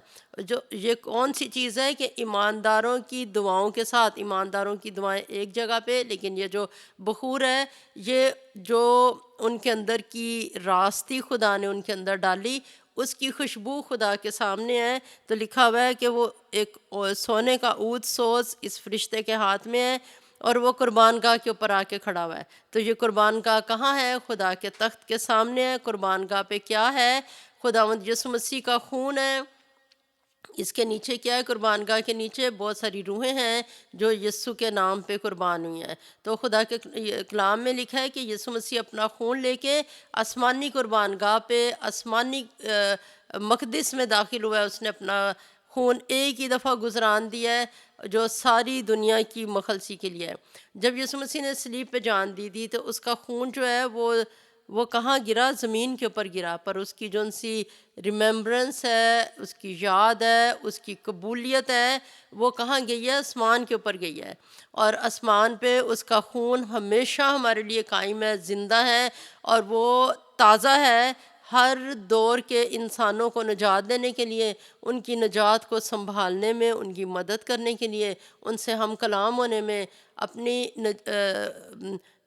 Speaker 3: یہ کون سی چیز ہے کہ ایمانداروں کی دعاؤں کے ساتھ، ایمانداروں کی دعائیں ایک جگہ پہ، لیکن یہ جو بخور ہے، یہ جو ان کے اندر کی راستی خدا نے ان کے اندر ڈالی، اس کی خوشبو خدا کے سامنے ہے۔ تو لکھا ہوا ہے کہ وہ ایک سونے کا عود سوز اس فرشتے کے ہاتھ میں ہے، اور وہ قربان گاہ کے اوپر آ کے کھڑا ہوا ہے۔ تو یہ قربان گاہ کہاں ہے؟ خدا کے تخت کے سامنے ہے۔ قربان گاہ پہ کیا ہے؟ خداوند یسوع مسیح کا خون ہے۔ اس کے نیچے کیا ہے؟ قربان گاہ کے نیچے بہت ساری روحیں ہیں جو یسوع کے نام پہ قربان ہوئی ہیں۔ تو خدا کے کلام میں لکھا ہے کہ یسوع مسیح اپنا خون لے کے آسمانی قربان گاہ پہ، آسمانی مقدس میں داخل ہوا ہے۔ اس نے اپنا خون ایک ہی دفعہ گزران دیا ہے جو ساری دنیا کی مخلصی کے لیے ہے۔ جب یسوع مسیح نے صلیب پہ جان دی تھی تو اس کا خون جو ہے وہ کہاں گرا؟ زمین کے اوپر گرا، پر اس کی جو سی ریممبرنس ہے، اس کی یاد ہے، اس کی قبولیت ہے، وہ کہاں گئی ہے؟ آسمان کے اوپر گئی ہے، اور آسمان پہ اس کا خون ہمیشہ ہمارے لیے قائم ہے، زندہ ہے، اور وہ تازہ ہے ہر دور کے انسانوں کو نجات دینے کے لیے، ان کی نجات کو سنبھالنے میں، ان کی مدد کرنے کے لیے، ان سے ہم کلام ہونے میں، اپنی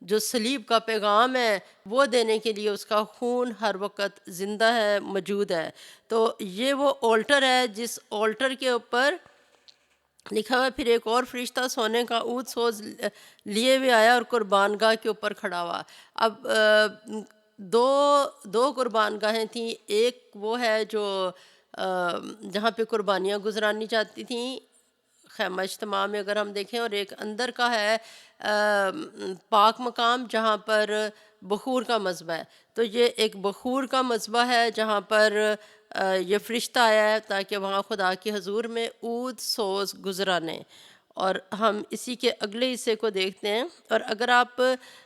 Speaker 3: جو صلیب کا پیغام ہے وہ دینے کے لیے اس کا خون ہر وقت زندہ ہے، موجود ہے۔ تو یہ وہ آلٹر ہے جس آلٹر کے اوپر لکھا ہوا ہے، پھر ایک اور فرشتہ سونے کا عود سوز لیے ہوئے آیا اور قربان گاہ کے اوپر کھڑا ہوا۔ اب دو قربان گاہیں تھیں، ایک وہ ہے جو جہاں پہ قربانیاں گزرانی جاتی تھیں خیمہ اجتماع میں اگر ہم دیکھیں، اور ایک اندر کا ہے پاک مقام جہاں پر بخور کا مذبح ہے۔ تو یہ ایک بخور کا مذبح ہے جہاں پر یہ فرشتہ آیا ہے تاکہ وہاں خدا کے حضور میں عود سوز گزرانے۔ اور ہم اسی کے اگلے حصے کو دیکھتے ہیں، اور اگر آپ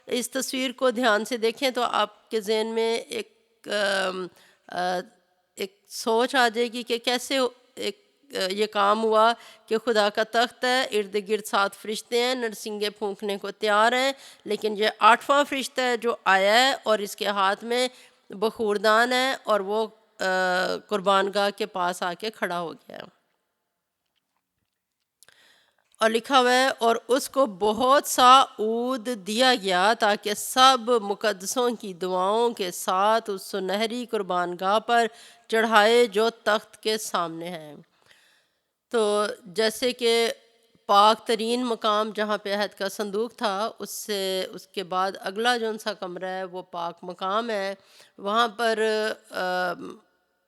Speaker 3: اس تصویر کو دھیان سے دیکھیں تو آپ کے ذہن میں ایک سوچ آ جائے گی کہ کیسے یہ کام ہوا کہ خدا کا تخت ہے، ارد گرد 7 فرشتے ہیں، نرسنگے پھونکنے کو تیار ہیں، لیکن یہ 8واں فرشتہ ہے جو آیا ہے اور اس کے ہاتھ میں بخوردان ہے اور وہ قربان گاہ کے پاس آ کے کھڑا ہو گیا. اور لکھا ہوا ہے اور اس کو بہت سا عود دیا گیا تاکہ سب مقدسوں کی دعاؤں کے ساتھ اس سنہری قربان گاہ پر چڑھائے جو تخت کے سامنے ہے. تو جیسے کہ پاک ترین مقام جہاں پہ عہد کا صندوق تھا، اس کے بعد اگلا جو سا کمرہ ہے وہ پاک مقام ہے. وہاں پر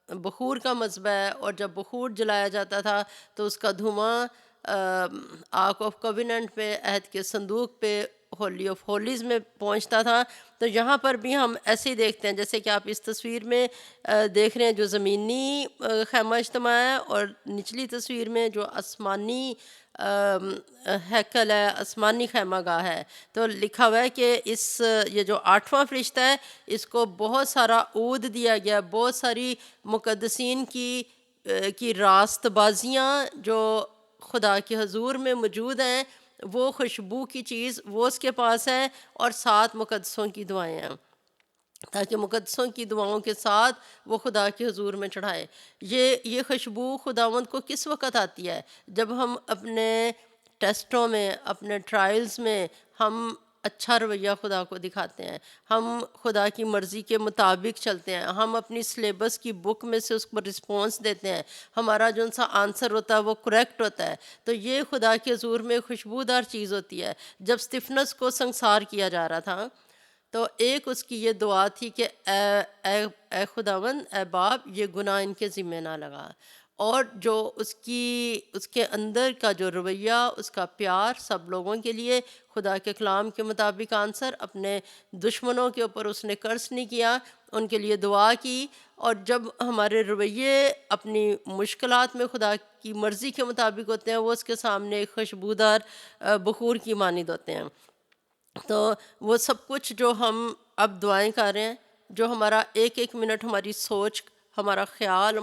Speaker 3: بخور کا مذبح ہے، اور جب بخور جلایا جاتا تھا تو اس کا دھواں آرک آف کووننٹ پہ، عہد کے صندوق پہ، ہولی آف ہولیز میں پہنچتا تھا. تو یہاں پر بھی ہم ایسے ہی دیکھتے ہیں جیسے کہ آپ اس تصویر میں دیکھ رہے ہیں جو زمینی خیمہ اجتماع ہے، اور نچلی تصویر میں جو آسمانی ہیکل ہے، آسمانی خیمہ گاہ ہے. تو لکھا ہوا ہے کہ یہ جو 8واں فرشتہ ہے اس کو بہت سارا عود دیا گیا، بہت ساری مقدسین کی راست بازیاں جو خدا کے حضور میں موجود ہیں، وہ خوشبو کی چیز وہ اس کے پاس ہے، اور 7 مقدسوں کی دعائیں ہیں تاکہ مقدسوں کی دعاؤں کے ساتھ وہ خدا کے حضور میں چڑھائے. یہ خوشبو خداوند کو کس وقت آتی ہے؟ جب ہم اپنے ٹیسٹوں میں، اپنے ٹرائلز میں ہم اچھا رویہ خدا کو دکھاتے ہیں، ہم خدا کی مرضی کے مطابق چلتے ہیں، ہم اپنی سلیبس کی بک میں سے اس پر رسپانس دیتے ہیں، ہمارا جو سا آنسر ہوتا ہے وہ کریکٹ ہوتا ہے. تو یہ خدا کے حضور میں خوشبودار چیز ہوتی ہے. جب استفنس کو سنسار کیا جا رہا تھا تو ایک اس کی یہ دعا تھی کہ اے خداوند، اے باپ، یہ گناہ ان کے ذمہ نہ لگا. اور جو اس کے اندر کا جو رویہ، اس کا پیار سب لوگوں کے لیے، خدا کے کلام کے مطابق آنسر، اپنے دشمنوں کے اوپر اس نے قرض نہیں کیا، ان کے لیے دعا کی. اور جب ہمارے رویے اپنی مشکلات میں خدا کی مرضی کے مطابق ہوتے ہیں، وہ اس کے سامنے ایک خوشبودار بخور کی مانند ہوتے ہیں. تو وہ سب کچھ جو ہم اب دعائیں کر رہے ہیں، جو ہمارا ایک ایک منٹ، ہماری سوچ، ہمارا خیال،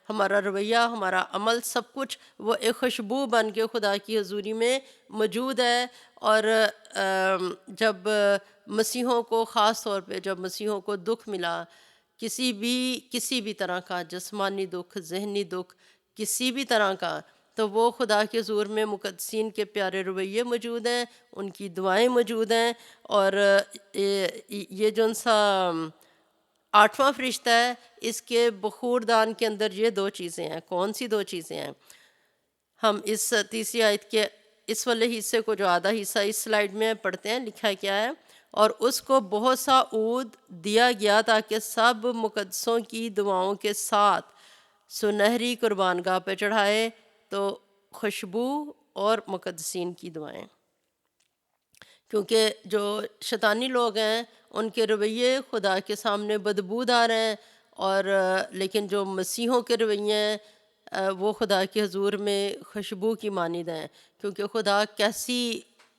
Speaker 3: ہمارا رویہ، ہمارا عمل، سب کچھ وہ ایک خوشبو بن کے خدا کی حضوری میں موجود ہے. اور جب مسیحوں کو، خاص طور پہ جب مسیحوں کو دکھ ملا، کسی بھی طرح کا جسمانی دکھ، ذہنی دکھ، کسی بھی طرح کا، تو وہ خدا کے حضور میں مقدسین کے پیارے رویے موجود ہیں، ان کی دعائیں موجود ہیں. اور یہ جو سا 8واں فرشتہ ہے، اس کے بخوردان کے اندر یہ 2 چیزیں ہیں. کون سی 2 چیزیں ہیں؟ ہم اس 30 آیت کے اس والے حصے کو، جو آدھا حصہ اس سلائیڈ میں پڑھتے ہیں. لکھا کیا ہے؟ اور اس کو بہت سا عود دیا گیا تاکہ سب مقدسوں کی دعاؤں کے ساتھ سنہری قربان گاہ پہ چڑھائے. تو خوشبو اور مقدسین کی دعائیں، کیونکہ جو شیطانی لوگ ہیں ان کے رویے خدا کے سامنے بدبودار ہیں، اور لیکن جو مسیحوں کے رویے ہیں وہ خدا کے حضور میں خوشبو کی مانند ہیں. کیونکہ خدا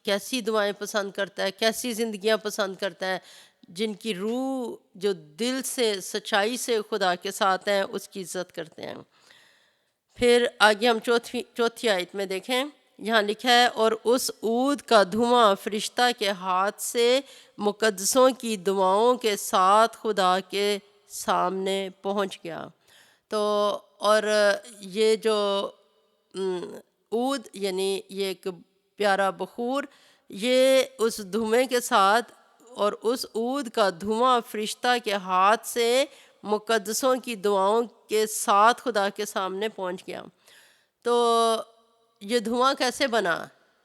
Speaker 3: کیسی دعائیں پسند کرتا ہے، کیسی زندگیاں پسند کرتا ہے، جن کی روح جو دل سے، سچائی سے خدا کے ساتھ ہیں، اس کی عزت کرتے ہیں. پھر آگے ہم چوتھی آیت میں دیکھیں، یہاں لکھا ہے اور اس عود کا دھواں فرشتہ کے ہاتھ سے مقدسوں کی دعاؤں کے ساتھ خدا کے سامنے پہنچ گیا. تو اور یہ جو عود، یعنی یہ ایک پیارا بخور، یہ اس دھویں کے ساتھ، اور اس عود کا دھواں فرشتہ کے ہاتھ سے مقدسوں کی دعاؤں کے ساتھ خدا کے سامنے پہنچ گیا. تو یہ دھواں کیسے بنا؟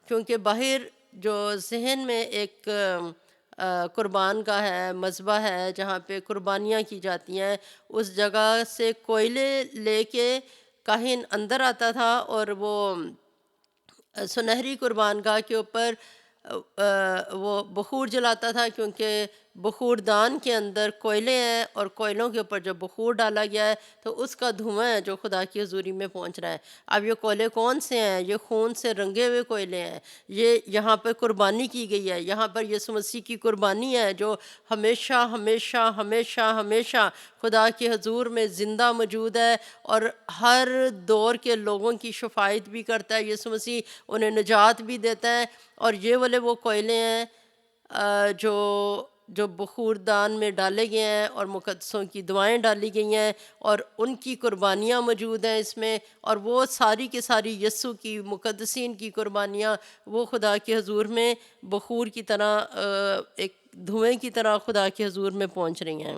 Speaker 3: کیونکہ باہر جو ذہن میں ایک قربان گاہ ہے، مذبح ہے جہاں پہ قربانیاں کی جاتی ہیں، اس جگہ سے کوئلے لے کے کاہن اندر آتا تھا اور وہ سنہری قربان گاہ کے اوپر وہ بخور جلاتا تھا، کیونکہ بخور دان کے اندر کوئلے ہیں اور کوئلوں کے اوپر جو بخور ڈالا گیا ہے تو اس کا دھواں ہے جو خدا کی حضوری میں پہنچ رہا ہے۔ اب یہ کوئلے کون سے ہیں؟ یہ خون سے رنگے ہوئے کوئلے ہیں۔ یہ یہاں پر قربانی کی گئی ہے، یہاں پر یسوع مسیح کی قربانی ہے جو ہمیشہ ہمیشہ ہمیشہ ہمیشہ خدا کے حضور میں زندہ موجود ہے، اور ہر دور کے لوگوں کی شفاعت بھی کرتا ہے یسوع مسیح، انہیں نجات بھی دیتا ہے۔ اور یہ والے وہ کوئلے ہیں جو بخور دان میں ڈالے گئے ہیں اور مقدسوں کی دعائیں ڈالی گئی ہیں، اور ان کی قربانیاں موجود ہیں اس میں، اور وہ ساری کی ساری یسوع کی مقدسین کی قربانیاں وہ خدا کے حضور میں بخور کی طرح ایک دھوئیں کی طرح خدا کے حضور میں پہنچ رہی ہیں۔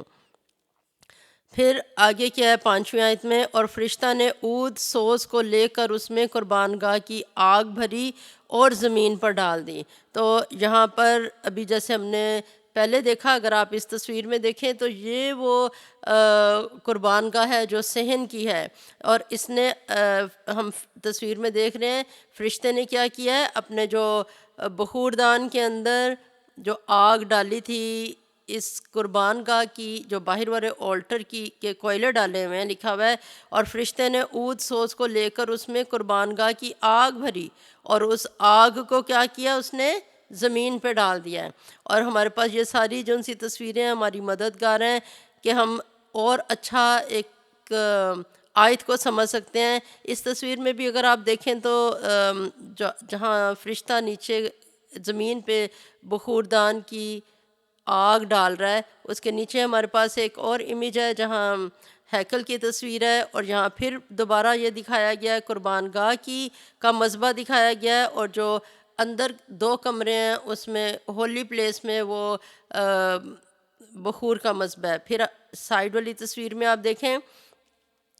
Speaker 3: پھر آگے کیا ہے 5ویں آیت میں، اور فرشتہ نے عود سوز کو لے کر اس میں قربان گاہ کی آگ بھری اور زمین پر ڈال دی۔ تو یہاں پر ابھی جیسے ہم نے پہلے دیکھا، اگر آپ اس تصویر میں دیکھیں تو یہ وہ قربان گاہ ہے جو صحن کی ہے، اور اس نے ہم تصویر میں دیکھ رہے ہیں فرشتے نے کیا کیا ہے، اپنے جو بخور دان کے اندر جو آگ ڈالی تھی اس قربان گاہ کی، جو باہر والے آلٹر کی کے کوئلے ڈالے ہوئے ہیں لکھا ہوا ہے، اور فرشتے نے عود سوز کو لے کر اس میں قربان گاہ کی آگ بھری اور اس آگ کو کیا کیا، اس نے زمین پہ ڈال دیا ہے۔ اور ہمارے پاس یہ ساری جو ان سی تصویریں ہماری مددگار ہیں کہ ہم اور اچھا ایک آیت کو سمجھ سکتے ہیں۔ اس تصویر میں بھی اگر آپ دیکھیں تو جہاں فرشتہ نیچے زمین پہ بخور دان کی آگ ڈال رہا ہے، اس کے نیچے ہمارے پاس ایک اور امیج ہے جہاں ہیکل کی تصویر ہے، اور یہاں پھر دوبارہ یہ دکھایا گیا ہے قربان گاہ کا مذبح دکھایا گیا ہے، اور جو اندر 2 کمرے ہیں اس میں ہولی پلیس میں وہ بخور کا مذبح ہے۔ پھر سائیڈ والی تصویر میں آپ دیکھیں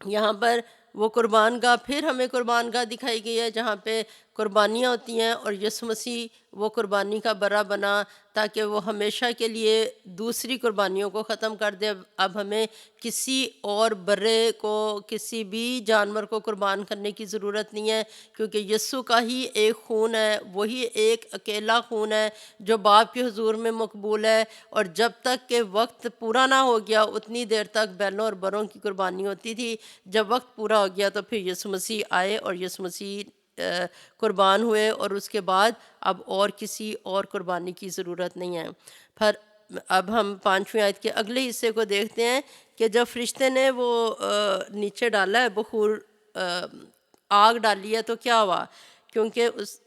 Speaker 3: یہاں پر وہ قربان گاہ، پھر ہمیں قربان گاہ دکھائی گئی ہے جہاں پہ قربانیاں ہوتی ہیں، اور یسوع مسیح وہ قربانی کا برا بنا تاکہ وہ ہمیشہ کے لیے دوسری قربانیوں کو ختم کر دے۔ اب ہمیں کسی اور برے کو، کسی بھی جانور کو قربان کرنے کی ضرورت نہیں ہے، کیونکہ یسوع کا ہی ایک خون ہے، وہی ایک اکیلا خون ہے جو باپ کے حضور میں مقبول ہے، اور جب تک کہ وقت پورا نہ ہو گیا اتنی دیر تک بیلوں اور بروں کی قربانی ہوتی تھی۔ جب وقت پورا ہو گیا تو پھر یسوع مسیح آئے اور یسوع مسیح قربان ہوئے، اور اس کے بعد اب اور کسی اور قربانی کی ضرورت نہیں ہے۔ پھر اب ہم 5ویں آیت کے اگلے حصے کو دیکھتے ہیں کہ جب فرشتے نے وہ نیچے ڈالا ہے بخور، آگ ڈالی ہے، تو کیا ہوا؟ کیونکہ اس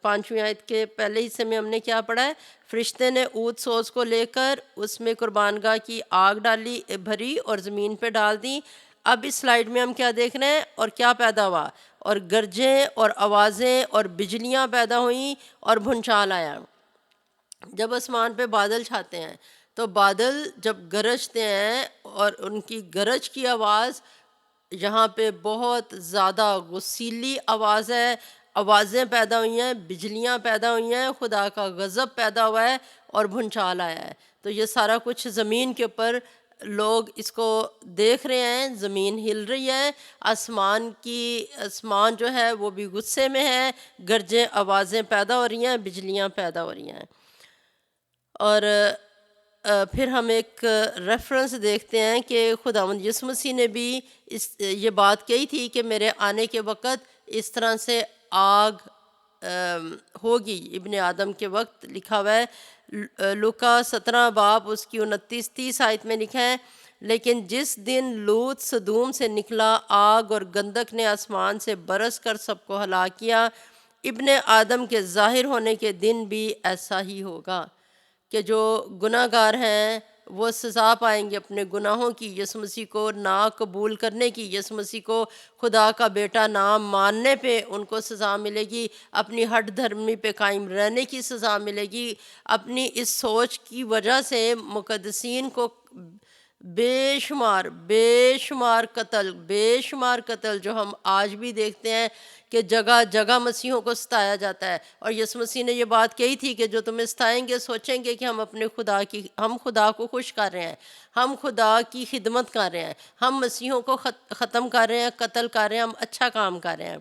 Speaker 3: 5ویں آیت کے پہلے حصے میں ہم نے کیا پڑھا ہے، فرشتے نے عود سوز کو لے کر اس میں قربان گاہ کی آگ ڈالی بھری اور زمین پہ ڈال دی۔ اب اس سلائیڈ میں ہم کیا دیکھ رہے ہیں اور کیا پیدا ہوا؟ اور گرجیں اور آوازیں اور بجلیاں پیدا ہوئیں اور بھونچال آیا۔ جب آسمان پہ بادل چھاتے ہیں تو بادل جب گرجتے ہیں اور ان کی گرج کی آواز، یہاں پہ بہت زیادہ غسیلی آواز ہے، آوازیں پیدا ہوئی ہیں، بجلیاں پیدا ہوئی ہیں، خدا کا غضب پیدا ہوا ہے اور بھونچال آیا ہے۔ تو یہ سارا کچھ زمین کے اوپر لوگ اس کو دیکھ رہے ہیں، زمین ہل رہی ہے، آسمان جو ہے وہ بھی غصے میں ہے، گرجیں آوازیں پیدا ہو رہی ہیں، بجلیاں پیدا ہو رہی ہیں۔ اور پھر ہم ایک ریفرنس دیکھتے ہیں کہ خداوند یسوع مسیح نے بھی یہ بات کہی تھی کہ میرے آنے کے وقت اس طرح سے آگ ہوگی ابن آدم کے وقت۔ لکھا ہوا ہے لوکا 17 باب اس کی 29-30 آیت میں لکھا ہے، لیکن جس دن لوط سدوم سے نکلا، آگ اور گندک نے آسمان سے برس کر سب کو ہلاک کیا، ابن آدم کے ظاہر ہونے کے دن بھی ایسا ہی ہوگا کہ جو گناہ گار ہیں وہ سزا پائیں گے اپنے گناہوں کی، یسوع مسیح کو نہ قبول کرنے کی، یسوع مسیح کو خدا کا بیٹا نام ماننے پہ ان کو سزا ملے گی، اپنی ہٹ دھرمی پہ قائم رہنے کی سزا ملے گی۔ اپنی اس سوچ کی وجہ سے مقدسین کو بے شمار قتل جو ہم آج بھی دیکھتے ہیں کہ جگہ جگہ مسیحوں کو ستایا جاتا ہے، اور یسوع مسیح نے یہ بات کہی تھی کہ جو تمہیں ستائیں گے سوچیں گے کہ ہم خدا کو خوش کر رہے ہیں، ہم خدا کی خدمت کر رہے ہیں، ہم مسیحوں کو ختم کر رہے ہیں، قتل کر رہے ہیں، ہم اچھا کام کر رہے ہیں۔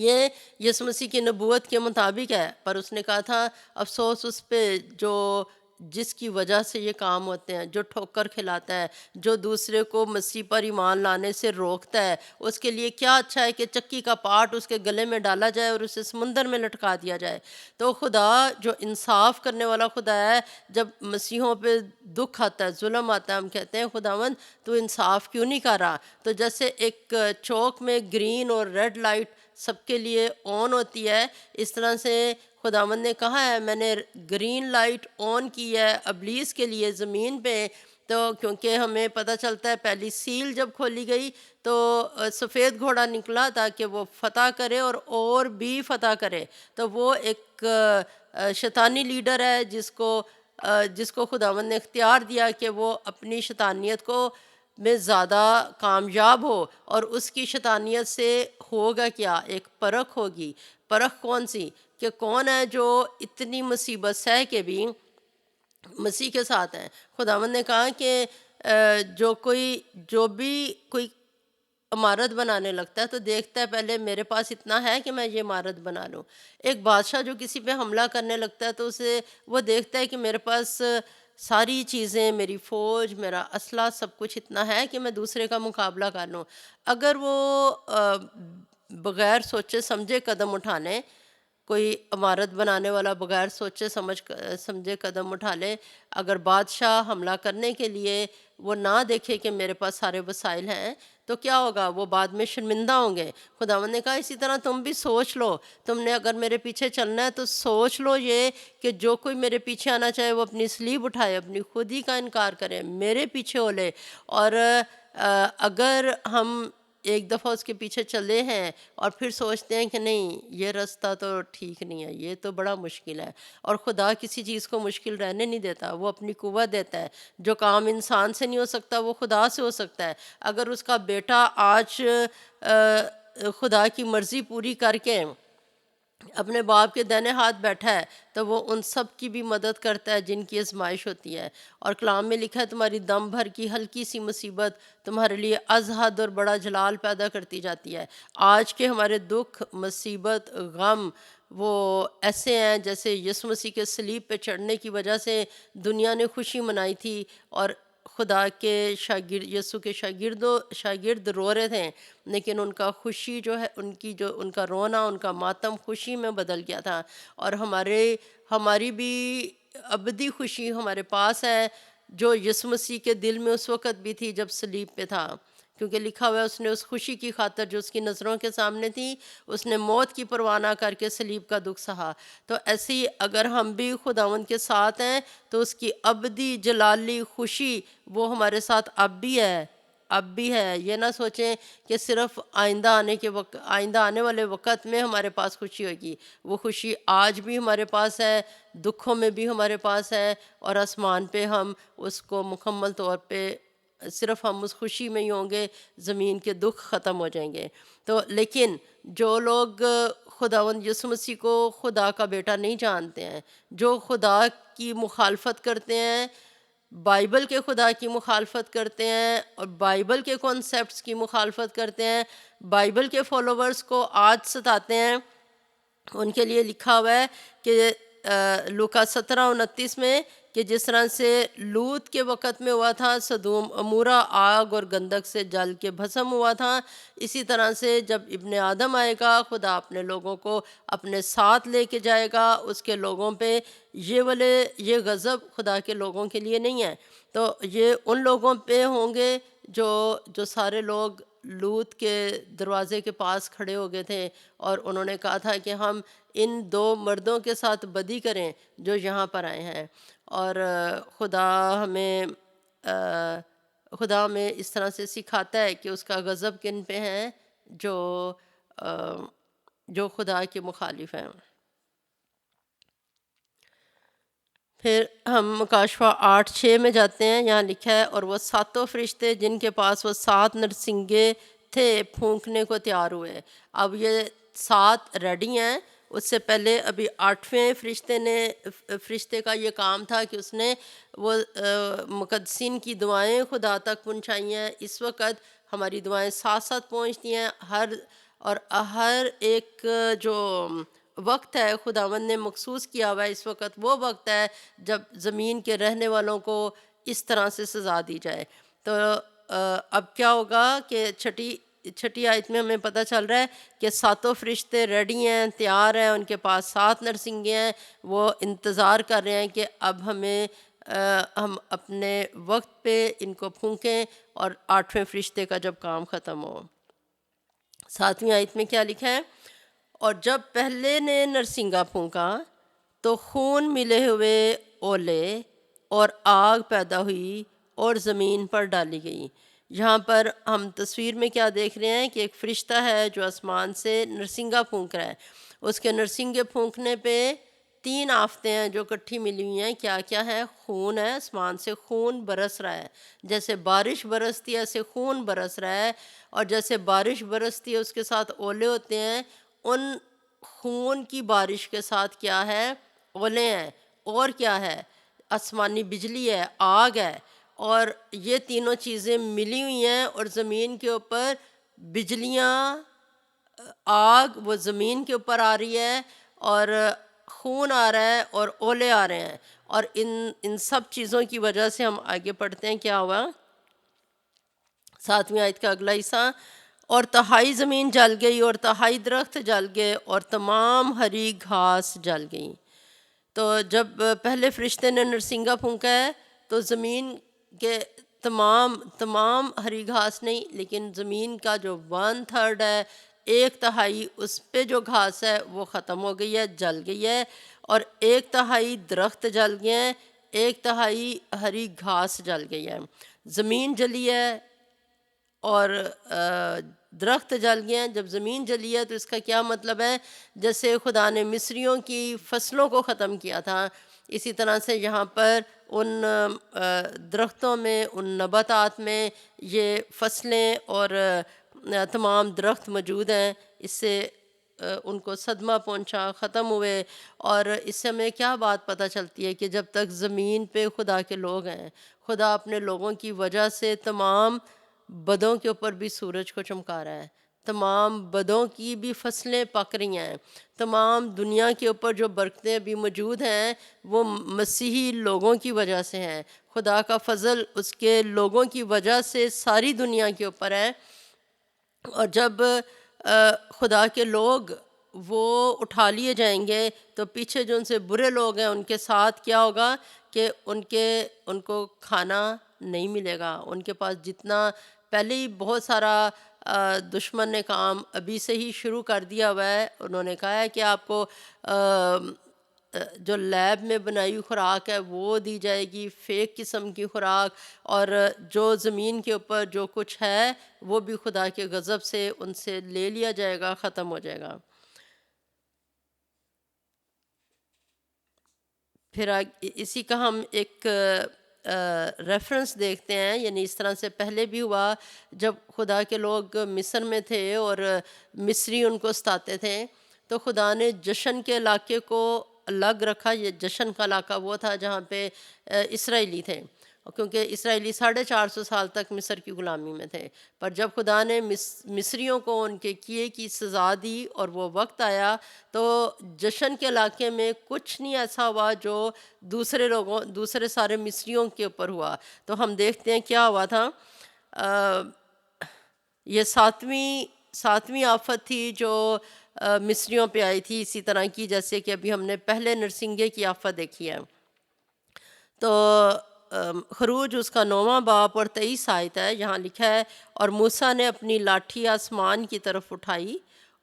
Speaker 3: یہ یسوع مسیح کی نبوت کے مطابق ہے، پر اس نے کہا تھا افسوس اس پہ جو جس کی وجہ سے یہ کام ہوتے ہیں، جو ٹھوکر کھلاتا ہے، جو دوسرے کو مسیح پر ایمان لانے سے روکتا ہے، اس کے لیے کیا اچھا ہے کہ چکی کا پارٹ اس کے گلے میں ڈالا جائے اور اسے سمندر میں لٹکا دیا جائے۔ تو خدا جو انصاف کرنے والا خدا ہے، جب مسیحوں پہ دکھ آتا ہے، ظلم آتا ہے، ہم کہتے ہیں خداوند تو انصاف کیوں نہیں کر رہا؟ تو جیسے ایک چوک میں گرین اور ریڈ لائٹ سب کے لیے آن ہوتی ہے، اس طرح سے خداوند نے کہا ہے میں نے گرین لائٹ آن کی ہے ابلیس کے لیے زمین پہ، تو کیونکہ ہمیں پتہ چلتا ہے پہلی سیل جب کھولی گئی تو سفید گھوڑا نکلا تاکہ وہ فتح کرے اور بھی فتح کرے۔ تو وہ ایک شیطانی لیڈر ہے جس کو خداوند نے اختیار دیا کہ وہ اپنی شیطانیت کو میں زیادہ کامیاب ہو، اور اس کی شیطانیت سے ہوگا کیا؟ ایک پرکھ ہوگی۔ پرکھ کون سی؟ کہ کون ہے جو اتنی مصیبت سہ کے بھی مسیح کے ساتھ ہیں۔ خداوند نے کہا کہ جو بھی کوئی عمارت بنانے لگتا ہے تو دیکھتا ہے پہلے میرے پاس اتنا ہے کہ میں یہ عمارت بنا لوں۔ ایک بادشاہ جو کسی پہ حملہ کرنے لگتا ہے تو وہ دیکھتا ہے کہ میرے پاس ساری چیزیں، میری فوج، میرا اسلحہ، سب کچھ اتنا ہے کہ میں دوسرے کا مقابلہ کر لوں۔ اگر وہ بغیر سوچے سمجھے قدم اٹھانے، کوئی عمارت بنانے والا بغیر سوچے سمجھے قدم اٹھا لے، اگر بادشاہ حملہ کرنے کے لیے وہ نہ دیکھے کہ میرے پاس سارے وسائل ہیں تو کیا ہوگا؟ وہ بعد میں شرمندہ ہوں گے۔ خداوند نے کہا اسی طرح تم بھی سوچ لو، تم نے اگر میرے پیچھے چلنا ہے تو سوچ لو یہ کہ جو کوئی میرے پیچھے آنا چاہے وہ اپنی صلیب اٹھائے، اپنی خودی کا انکار کرے، میرے پیچھے ہو لے۔ اور اگر ہم ایک دفعہ اس کے پیچھے چلے ہیں اور پھر سوچتے ہیں کہ نہیں یہ راستہ تو ٹھیک نہیں ہے، یہ تو بڑا مشکل ہے، اور خدا کسی چیز کو مشکل رہنے نہیں دیتا، وہ اپنی قوت دیتا ہے۔ جو کام انسان سے نہیں ہو سکتا وہ خدا سے ہو سکتا ہے۔ اگر اس کا بیٹا آج خدا کی مرضی پوری کر کے اپنے باپ کے دائیں ہاتھ بیٹھا ہے تو وہ ان سب کی بھی مدد کرتا ہے جن کی آزمائش ہوتی ہے۔ اور کلام میں لکھا ہے تمہاری دم بھر کی ہلکی سی مصیبت تمہارے لیے از حد اور بڑا جلال پیدا کرتی جاتی ہے۔ آج کے ہمارے دکھ، مصیبت، غم وہ ایسے ہیں جیسے یسوع مسیح کے صلیب پہ چڑھنے کی وجہ سے دنیا نے خوشی منائی تھی اور خدا کے شاگرد، یسوع کے شاگرد رو رہے تھے، لیکن ان کا خوشی جو ہے، ان کا رونا، ان کا ماتم خوشی میں بدل گیا تھا۔ اور ہماری بھی ابدی خوشی ہمارے پاس ہے جو یسوع مسیح کے دل میں اس وقت بھی تھی جب صلیب پہ تھا، کیونکہ لکھا ہوا ہے اس نے اس خوشی کی خاطر جو اس کی نظروں کے سامنے تھی، اس نے موت کی پرواہ نہ کر کے صلیب کا دکھ سہا۔ تو ایسے ہی اگر ہم بھی خداوند کے ساتھ ہیں تو اس کی ابدی جلالی خوشی وہ ہمارے ساتھ اب بھی ہے۔ یہ نہ سوچیں کہ صرف آئندہ آنے والے وقت میں ہمارے پاس خوشی ہوگی، وہ خوشی آج بھی ہمارے پاس ہے، دکھوں میں بھی ہمارے پاس ہے، اور آسمان پہ ہم اس کو مکمل طور پہ صرف ہم اس خوشی میں ہی ہوں گے، زمین کے دکھ ختم ہو جائیں گے۔ تو لیکن جو لوگ خداوند یسوع مسیح کو خدا کا بیٹا نہیں جانتے ہیں، جو خدا کی مخالفت کرتے ہیں، بائبل کے خدا کی مخالفت کرتے ہیں اور بائبل کے کانسیپٹس کی مخالفت کرتے ہیں، بائبل کے فالوورز کو آج ستاتے ہیں، ان کے لیے لکھا ہوا ہے کہ لوکا 17:29 میں کہ جس طرح سے لوط کے وقت میں ہوا تھا، سدوم عمورہ آگ اور گندک سے جل کے بھسم ہوا تھا، اسی طرح سے جب ابن آدم آئے گا خدا اپنے لوگوں کو اپنے ساتھ لے کے جائے گا، اس کے لوگوں پہ یہ غضب خدا کے لوگوں کے لیے نہیں ہے۔ تو یہ ان لوگوں پہ ہوں گے جو سارے لوگ لوط کے دروازے کے پاس کھڑے ہو گئے تھے اور انہوں نے کہا تھا کہ ہم ان 2 مردوں کے ساتھ بدی کریں جو یہاں پر آئے ہیں۔ اور خدا ہمیں اس طرح سے سکھاتا ہے کہ اس کا غضب کن پہ ہے، جو خدا کے مخالف ہیں۔ پھر ہم مکاشفہ 8:6 میں جاتے ہیں، یہاں لکھا ہے اور وہ 7 فرشتے جن کے پاس وہ 7 نرسنگے تھے پھونکنے کو تیار ہوئے۔ اب یہ 7 ریڈی ہیں، اس سے پہلے ابھی 8ویں فرشتے کا یہ کام تھا کہ اس نے وہ مقدسین کی دعائیں خدا تک پہنچائی ہیں۔ اس وقت ہماری دعائیں ساتھ ساتھ پہنچتی ہیں، ہر ایک جو وقت ہے خداوند نے مخصوص کیا ہوا ہے، اس وقت وہ وقت ہے جب زمین کے رہنے والوں کو اس طرح سے سزا دی جائے۔ تو اب کیا ہوگا کہ چھٹی آیت میں ہمیں پتہ چل رہا ہے کہ ساتوں فرشتے ریڈی ہیں، تیار ہیں، ان کے پاس 7 نرسنگیں ہیں، وہ انتظار کر رہے ہیں کہ اب ہم اپنے وقت پہ ان کو پھونکیں اور 8ویں فرشتے کا جب کام ختم ہو۔ 7ویں آیت میں کیا لکھا ہے؟ اور جب پہلے نے نرسنگا پھونکا تو خون ملے ہوئے اولے اور آگ پیدا ہوئی اور زمین پر ڈالی گئی۔ یہاں پر ہم تصویر میں کیا دیکھ رہے ہیں کہ ایک فرشتہ ہے جو آسمان سے نرسنگا پھونک رہا ہے۔ اس کے نرسنگے پھونکنے پہ 3 آفتیں ہیں جو اکٹھی ملی ہوئی ہیں۔ کیا کیا ہے؟ خون ہے، آسمان سے خون برس رہا ہے، جیسے بارش برستی ہے ایسے خون برس رہا ہے، اور جیسے بارش برستی ہے اس کے ساتھ اولے ہوتے ہیں، ان خون کی بارش کے ساتھ کیا ہے؟ اولے ہیں۔ اور کیا ہے؟ آسمانی بجلی ہے، آگ ہے، اور یہ تینوں چیزیں ملی ہوئی ہیں، اور زمین کے اوپر بجلیاں، آگ وہ زمین کے اوپر آ رہی ہے، اور خون آ رہا ہے، اور اولے آ رہے ہیں، اور ان سب چیزوں کی وجہ سے ہم آگے پڑھتے ہیں کیا ہوا 7ویں آیت کا اگلا حصہ۔ اور تہائی زمین جل گئی اور تہائی درخت جل گئے اور تمام ہری گھاس جل گئی۔ تو جب پہلے فرشتے نے نرسنگا پھونکا ہے تو زمین کے تمام ہری گھاس نہیں، لیکن زمین کا جو 1/3 ہے، 1/3 اس پہ جو گھاس ہے وہ ختم ہو گئی ہے، جل گئی ہے، اور 1/3 درخت جل گئے ہیں، 1/3 ہری گھاس جل گئی ہے۔ زمین جلی ہے اور درخت جل گئے ہیں۔ جب زمین جلی ہے تو اس کا کیا مطلب ہے؟ جیسے خدا نے مصریوں کی فصلوں کو ختم کیا تھا، اسی طرح سے یہاں پر ان درختوں میں، ان نباتات میں یہ فصلیں اور تمام درخت موجود ہیں، اس سے ان کو صدمہ پہنچا، ختم ہوئے۔ اور اس سے ہمیں کیا بات پتہ چلتی ہے کہ جب تک زمین پہ خدا کے لوگ ہیں، خدا اپنے لوگوں کی وجہ سے تمام بدوں کے اوپر بھی سورج کو چمکا رہا ہے، تمام بدوں کی بھی فصلیں پک رہی ہیں، تمام دنیا کے اوپر جو برکتیں بھی موجود ہیں وہ مسیحی لوگوں کی وجہ سے ہیں۔ خدا کا فضل اس کے لوگوں کی وجہ سے ساری دنیا کے اوپر ہے، اور جب خدا کے لوگ وہ اٹھا لیے جائیں گے تو پیچھے جو ان سے برے لوگ ہیں ان کے ساتھ کیا ہوگا کہ ان کو کھانا نہیں ملے گا۔ ان کے پاس جتنا پہلے ہی بہت سارا دشمن نے کام ابھی سے ہی شروع کر دیا ہوا ہے۔ انہوں نے کہا ہے کہ آپ کو جو لیب میں بنائی ہوئی خوراک ہے وہ دی جائے گی، فیک قسم کی خوراک، اور جو زمین کے اوپر جو کچھ ہے وہ بھی خدا کے غضب سے ان سے لے لیا جائے گا، ختم ہو جائے گا۔ پھر اسی کا ہم ایک ریفرنس دیکھتے ہیں، یعنی اس طرح سے پہلے بھی ہوا جب خدا کے لوگ مصر میں تھے اور مصری ان کو ستاتے تھے، تو خدا نے جشن کے علاقے کو الگ رکھا۔ یہ جشن کا علاقہ وہ تھا جہاں پہ اسرائیلی تھے، کیونکہ اسرائیلی 450 سال تک مصر کی غلامی میں تھے، پر جب خدا نے مصریوں کو ان کے کیے کی سزا دی اور وہ وقت آیا تو جشن کے علاقے میں کچھ نہیں ایسا ہوا جو دوسرے سارے مصریوں کے اوپر ہوا۔ تو ہم دیکھتے ہیں کیا ہوا تھا۔ یہ ساتویں آفت تھی جو مصریوں پہ آئی تھی، اسی طرح کی جیسے کہ ابھی ہم نے پہلے نرسنگے کی آفت دیکھی ہے۔ تو خروج اس کا 9واں باب اور 23 آیت ہے، یہاں لکھا ہے، اور موسیٰ نے اپنی لاٹھی آسمان کی طرف اٹھائی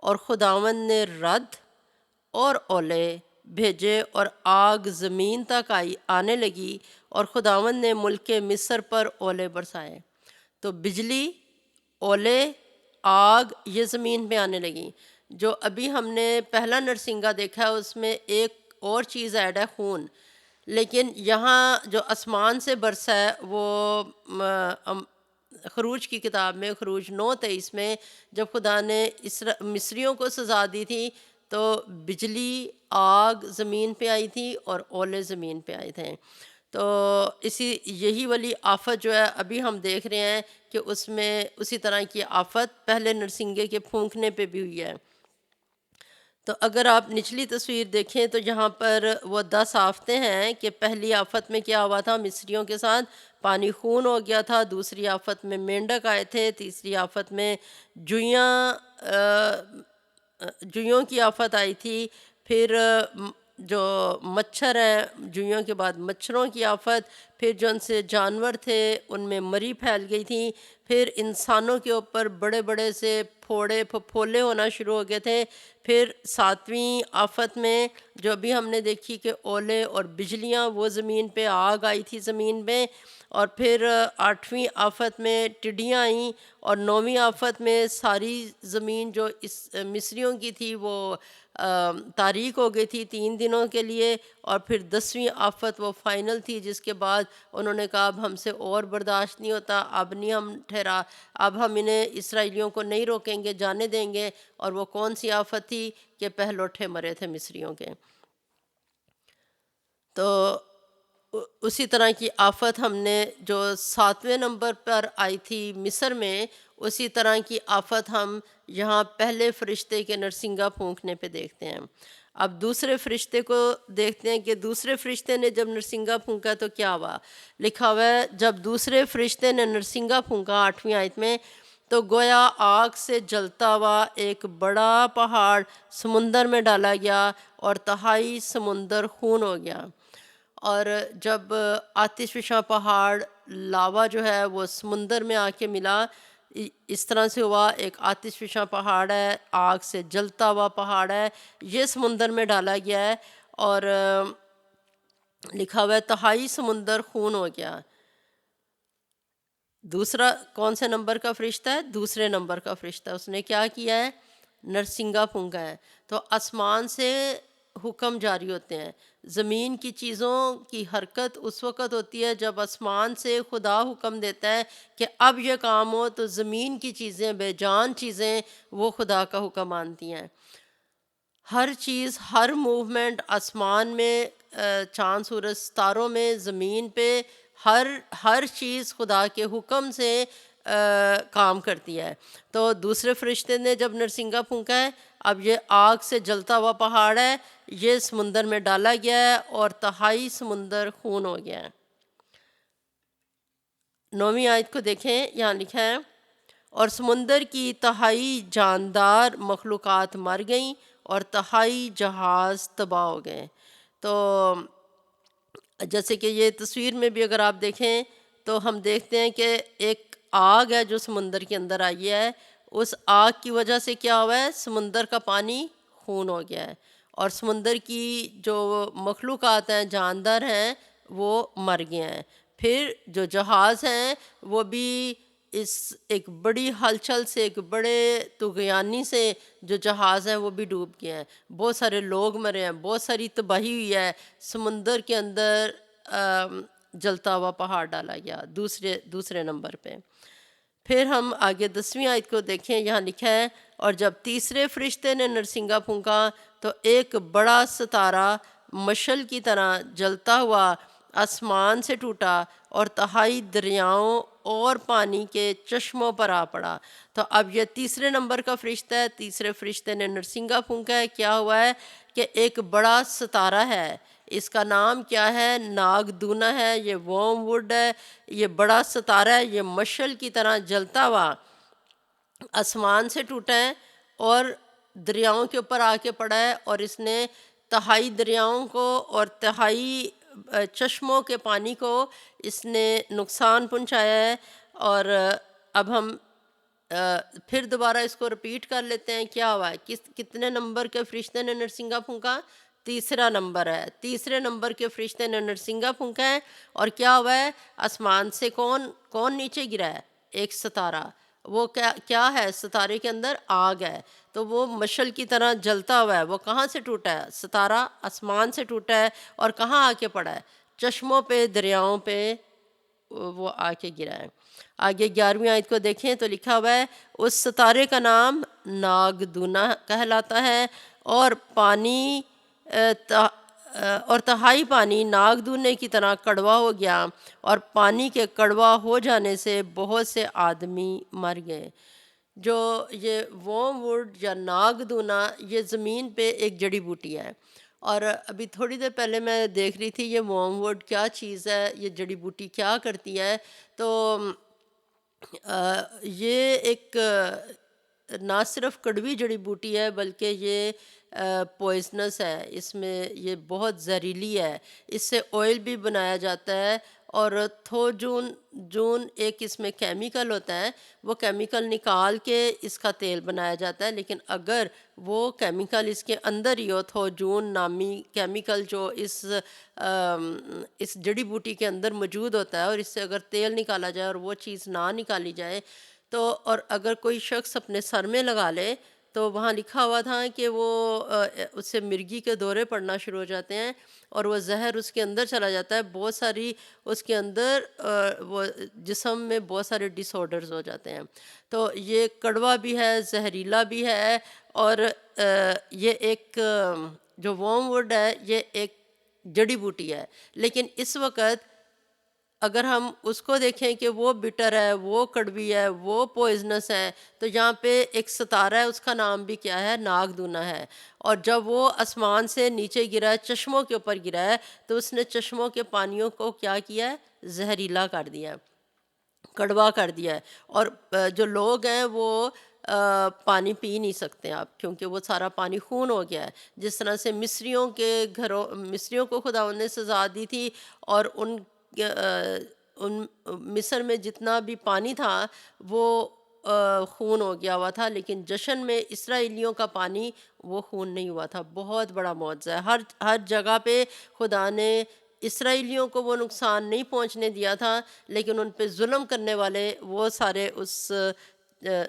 Speaker 3: اور خداوند نے رعد اور اولے بھیجے اور آگ زمین تک آنے لگی، اور خداوند نے ملک مصر پر اولے برسائے۔ تو بجلی، اولے، آگ یہ زمین پہ آنے لگی۔ جو ابھی ہم نے پہلا نرسنگا دیکھا ہے اس میں ایک اور چیز ایڈ ہے، خون، لیکن یہاں جو آسمان سے برسا ہے وہ خروج کی کتاب میں، خروج 9:23 میں جب خدا نے مصریوں کو سزا دی تھی تو بجلی، آگ زمین پہ آئی تھی اور اولے زمین پہ آئے تھے۔ تو یہی والی آفت جو ہے ابھی ہم دیکھ رہے ہیں کہ اس میں اسی طرح کی آفت پہلے نرسنگے کے پھونکنے پہ بھی ہوئی ہے۔ تو اگر آپ نچلی تصویر دیکھیں تو یہاں پر وہ 10 آفتیں ہیں کہ پہلی آفت میں کیا ہوا تھا، مصریوں کے ساتھ پانی خون ہو گیا تھا، دوسری آفت میں مینڈک آئے تھے، تیسری آفت میں جوئیوں کی آفت آئی تھی، پھر جو مچھر ہیں، جوئیوں کے بعد مچھروں کی آفت، پھر جو ان سے جانور تھے ان میں مری پھیل گئی تھی، پھر انسانوں کے اوپر بڑے بڑے سے پھوڑے پھپھولے ہونا شروع ہو گئے تھے، پھر 7ویں آفت میں جو ابھی ہم نے دیکھی کہ اولے اور بجلیاں، وہ زمین پہ آگ آئی تھی زمین میں، اور پھر 8ویں آفت میں ٹڈیاں آئیں، اور 9ویں آفت میں ساری زمین جو اس مصریوں کی تھی وہ تاریک ہو گئی تھی 3 دنوں کے لیے، اور پھر 10ویں آفت وہ فائنل تھی جس کے بعد انہوں نے کہا اب ہم سے اور برداشت نہیں ہوتا، اب نہیں ہم اب ہم انہیں اسرائیلیوں کو نہیں روکیں گے، جانے دیں گے۔ اور وہ کون سی آفت تھی کہ پہلوٹھے مرے تھے مصریوں کے۔ تو اسی طرح کی آفت ہم نے جو 7ویں نمبر پر آئی تھی مصر میں، اسی طرح کی آفت ہم یہاں پہلے فرشتے کے نرسنگا پھونکنے پہ دیکھتے ہیں۔ اب دوسرے فرشتے کو دیکھتے ہیں کہ دوسرے فرشتے نے جب نرسنگا پھونکا تو کیا ہوا۔ لکھا ہوا ہے جب دوسرے فرشتے نے نرسنگا پھونکا 8ویں آیت میں، تو گویا آگ سے جلتا ہوا ایک بڑا پہاڑ سمندر میں ڈالا گیا اور تہائی سمندر خون ہو گیا۔ اور جب آتش فشاں پہاڑ لاوا جو ہے وہ سمندر میں آ کے ملا، اس طرح سے ہوا، ایک آتش فشاں پہاڑ ہے، آگ سے جلتا ہوا پہاڑ ہے، یہ سمندر میں ڈالا گیا ہے، اور لکھا ہوا ہے تہائی سمندر خون ہو گیا۔ دوسرا کون سے نمبر کا فرشتہ ہے؟ دوسرے نمبر کا فرشتہ، اس نے کیا کیا ہے؟ نرسنگا پھونکا ہے۔ تو آسمان سے حکم جاری ہوتے ہیں۔ زمین کی چیزوں کی حرکت اس وقت ہوتی ہے جب آسمان سے خدا حکم دیتا ہے کہ اب یہ کام ہو، تو زمین کی چیزیں، بے جان چیزیں، وہ خدا کا حکم مانتی ہیں۔ ہر چیز، ہر موومنٹ آسمان میں، چاند سورج ستاروں میں، زمین پہ، ہر چیز خدا کے حکم سے کام کرتی ہے۔ تو دوسرے فرشتے نے جب نرسنگا پھونکا ہے، اب یہ آگ سے جلتا ہوا پہاڑ ہے، یہ سمندر میں ڈالا گیا ہے اور تہائی سمندر خون ہو گیا ہے۔ 9ویں آیت کو دیکھیں، یہاں لکھا ہے اور سمندر کی تہائی جاندار مخلوقات مر گئیں اور تہائی جہاز تباہ ہو گئے۔ تو جیسے کہ یہ تصویر میں بھی اگر آپ دیکھیں تو ہم دیکھتے ہیں کہ ایک آگ ہے جو سمندر کے اندر آئی ہے، اس آگ کی وجہ سے کیا ہوا ہے؟ سمندر کا پانی خون ہو گیا ہے، اور سمندر کی جو مخلوقات ہیں، جاندار ہیں، وہ مر گئے ہیں۔ پھر جو جہاز ہیں وہ بھی اس ایک بڑی ہلچل سے، ایک بڑے طغیانی سے جو جہاز ہیں وہ بھی ڈوب گئے ہیں، بہت سارے لوگ مرے ہیں، بہت ساری تباہی ہوئی ہے۔ سمندر کے اندر جلتا ہوا پہاڑ ڈالا گیا دوسرے نمبر پہ۔ پھر ہم آگے 10ویں آیت کو دیکھیں، یہاں لکھا ہے اور جب تیسرے فرشتے نے نرسنگا پھونکا تو ایک بڑا ستارہ مشعل کی طرح جلتا ہوا آسمان سے ٹوٹا اور تہائی دریاؤں اور پانی کے چشموں پر آ پڑا۔ تو اب یہ تیسرے نمبر کا فرشتہ ہے، تیسرے فرشتے نے نرسنگا پھونکا ہے۔ کیا ہوا ہے کہ ایک بڑا ستارہ ہے، اس کا نام کیا ہے؟ ناگ دونا ہے، یہ وورم ووڈ ہے، یہ بڑا ستارہ ہے، یہ مشعل کی طرح جلتا ہوا آسمان سے ٹوٹا ہے اور دریاؤں کے اوپر آ کے پڑا ہے، اور اس نے تہائی دریاؤں کو اور تہائی چشموں کے پانی کو اس نے نقصان پہنچایا ہے۔ اور اب ہم پھر دوبارہ اس کو رپیٹ کر لیتے ہیں، کیا ہوا ہے؟ کتنے نمبر کے فرشتے نے نرسنگا پھونکا؟ تیسرا نمبر ہے۔ تیسرے نمبر کے فرشتے نے نرسنگا پھونکا ہے، اور کیا ہوا ہے؟ آسمان سے کون نیچے گرا ہے؟ ایک ستارہ۔ وہ کیا ہے؟ ستارے کے اندر آگ ہے، تو وہ مشعل کی طرح جلتا ہوا ہے۔ وہ کہاں سے ٹوٹا ہے؟ ستارہ آسمان سے ٹوٹا ہے، اور کہاں آ کے پڑا ہے؟ چشموں پہ، دریاؤں پہ وہ آ کے گرا ہے۔ آگے 11ویں آیت کو دیکھیں تو لکھا ہوا ہے اس ستارے کا نام ناگ دونا کہلاتا ہے، اور پانی اور تہائی پانی ناگ دونے کی طرح کڑوا ہو گیا، اور پانی کے کڑوا ہو جانے سے بہت سے آدمی مر گئے۔ جو یہ وارم ووڈ یا ناگ دونا یہ زمین پہ ایک جڑی بوٹی ہے، اور ابھی تھوڑی دیر پہلے میں دیکھ رہی تھی یہ وارم ووڈ کیا چیز ہے، یہ جڑی بوٹی کیا کرتی ہے. تو یہ ایک نہ صرف کڑوی جڑی بوٹی ہے بلکہ یہ پوائزنس ہے، اس میں یہ بہت زہریلی ہے. اس سے آئل بھی بنایا جاتا ہے، اور جون ایک اس میں کیمیکل ہوتا ہے، وہ کیمیکل نکال کے اس کا تیل بنایا جاتا ہے. لیکن اگر وہ کیمیکل اس کے اندر ہی ہو، جون نامی کیمیکل جو اس جڑی بوٹی کے اندر موجود ہوتا ہے، اور اس سے اگر تیل نکالا جائے اور وہ چیز نہ نکالی جائے تو، اور اگر کوئی شخص اپنے سر میں لگا لے تو وہاں لکھا ہوا تھا کہ وہ اس سے مرگی کے دورے پڑنا شروع ہو جاتے ہیں، اور وہ زہر اس کے اندر چلا جاتا ہے. بہت ساری اس کے اندر وہ جسم میں بہت سارے ڈس آرڈرز ہو جاتے ہیں. تو یہ کڑوا بھی ہے، زہریلا بھی ہے، اور یہ ایک جو وارم ووڈ ہے یہ ایک جڑی بوٹی ہے. لیکن اس وقت اگر ہم اس کو دیکھیں کہ وہ بٹر ہے، وہ کڑوی ہے، وہ پوائزنس ہے، تو یہاں پہ ایک ستارہ ہے، اس کا نام بھی کیا ہے؟ ناگ دونا ہے. اور جب وہ آسمان سے نیچے گرا ہے، چشموں کے اوپر گرا ہے، تو اس نے چشموں کے پانیوں کو کیا کیا ہے؟ زہریلا کر دیا ہے، کڑوا کر دیا ہے. اور جو لوگ ہیں وہ پانی پی نہیں سکتے آپ، کیونکہ وہ سارا پانی خون ہو گیا ہے. جس طرح سے مصریوں کو خداوند نے سزا دی تھی، اور ان مصر میں جتنا بھی پانی تھا وہ خون ہو گیا ہوا تھا، لیکن جشن میں اسرائیلیوں کا پانی وہ خون نہیں ہوا تھا. بہت بڑا معجزہ ہے. ہر جگہ پہ خدا نے اسرائیلیوں کو وہ نقصان نہیں پہنچنے دیا تھا، لیکن ان پہ ظلم کرنے والے وہ سارے اس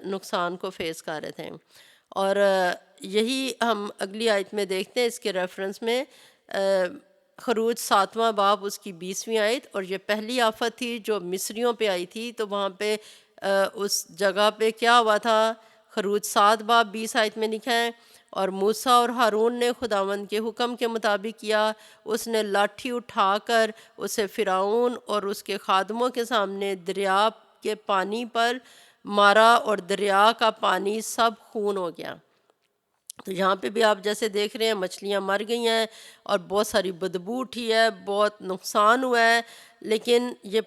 Speaker 3: نقصان کو فیس کر رہے تھے. اور یہی ہم اگلی آیت میں دیکھتے ہیں، اس کے ریفرنس میں خروج 7واں باب اس کی 20ویں آیت. اور یہ پہلی آفت تھی جو مصریوں پہ آئی تھی، تو وہاں پہ اس جگہ پہ کیا ہوا تھا؟ خروج 7 باب 20 آیت میں لکھا ہے، اور موسیٰ اور ہارون نے خداوند کے حکم کے مطابق کیا. اس نے لاٹھی اٹھا کر اسے فرعون اور اس کے خادموں کے سامنے دریا کے پانی پر مارا، اور دریا کا پانی سب خون ہو گیا. تو یہاں پہ بھی آپ جیسے دیکھ رہے ہیں مچھلیاں مر گئی ہیں، اور بہت ساری بدبو اٹھی ہے، بہت نقصان ہوا ہے. لیکن یہ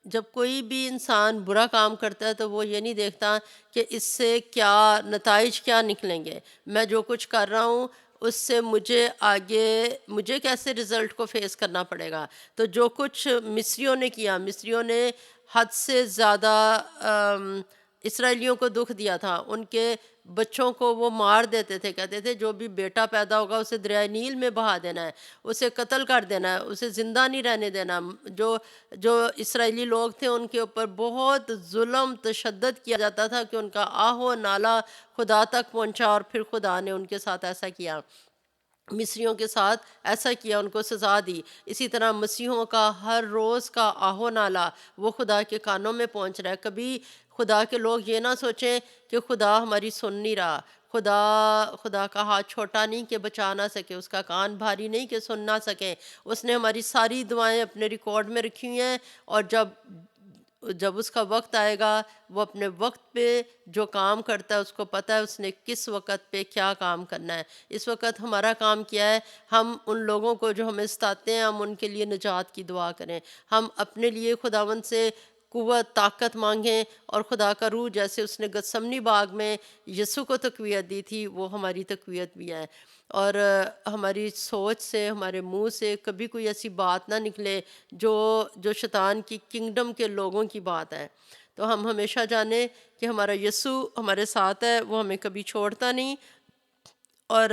Speaker 3: جب کوئی بھی انسان برا کام کرتا ہے تو وہ یہ نہیں دیکھتا کہ اس سے کیا نتائج کیا نکلیں گے، میں جو کچھ کر رہا ہوں اس سے مجھے کیسے رزلٹ کو فیس کرنا پڑے گا. تو جو کچھ مصریوں نے کیا، مصریوں نے حد سے زیادہ اسرائیلیوں کو دکھ دیا تھا. ان کے بچوں کو وہ مار دیتے تھے، کہتے تھے جو بھی بیٹا پیدا ہوگا اسے دریائے نیل میں بہا دینا ہے، اسے قتل کر دینا ہے، اسے زندہ نہیں رہنے دینا. جو اسرائیلی لوگ تھے ان کے اوپر بہت ظلم تشدد کیا جاتا تھا کہ ان کا آہ و نالہ خدا تک پہنچا، اور پھر خدا نے ان کے ساتھ ایسا کیا، مصریوں کے ساتھ ایسا کیا، ان کو سزا دی. اسی طرح مسیحوں کا ہر روز کا آہ و نالہ وہ خدا کے کانوں میں پہنچ رہا ہے. کبھی خدا کے لوگ یہ نہ سوچیں کہ خدا ہماری سن نہیں رہا، خدا کا ہاتھ چھوٹا نہیں کہ بچا نہ سکے، اس کا کان بھاری نہیں کہ سن نہ سکے. اس نے ہماری ساری دعائیں اپنے ریکارڈ میں رکھی ہوئی ہیں، اور جب اس کا وقت آئے گا وہ اپنے وقت پہ جو کام کرتا ہے اس کو پتہ ہے اس نے کس وقت پہ کیا کام کرنا ہے. اس وقت ہمارا کام کیا ہے؟ ہم ان لوگوں کو جو ہمیں ستاتے ہیں ہم ان کے لیے نجات کی دعا کریں، ہم اپنے لیے خداوند سے قوت طاقت مانگیں، اور خدا کا روح جیسے اس نے گتسمنی باغ میں یسوع کو تقویت دی تھی وہ ہماری تقویت بھی ہے. اور ہماری سوچ سے، ہمارے منہ سے کبھی کوئی ایسی بات نہ نکلے جو شیطان کی کنگڈم کے لوگوں کی بات ہے. تو ہم ہمیشہ جانیں کہ ہمارا یسوع ہمارے ساتھ ہے، وہ ہمیں کبھی چھوڑتا نہیں، اور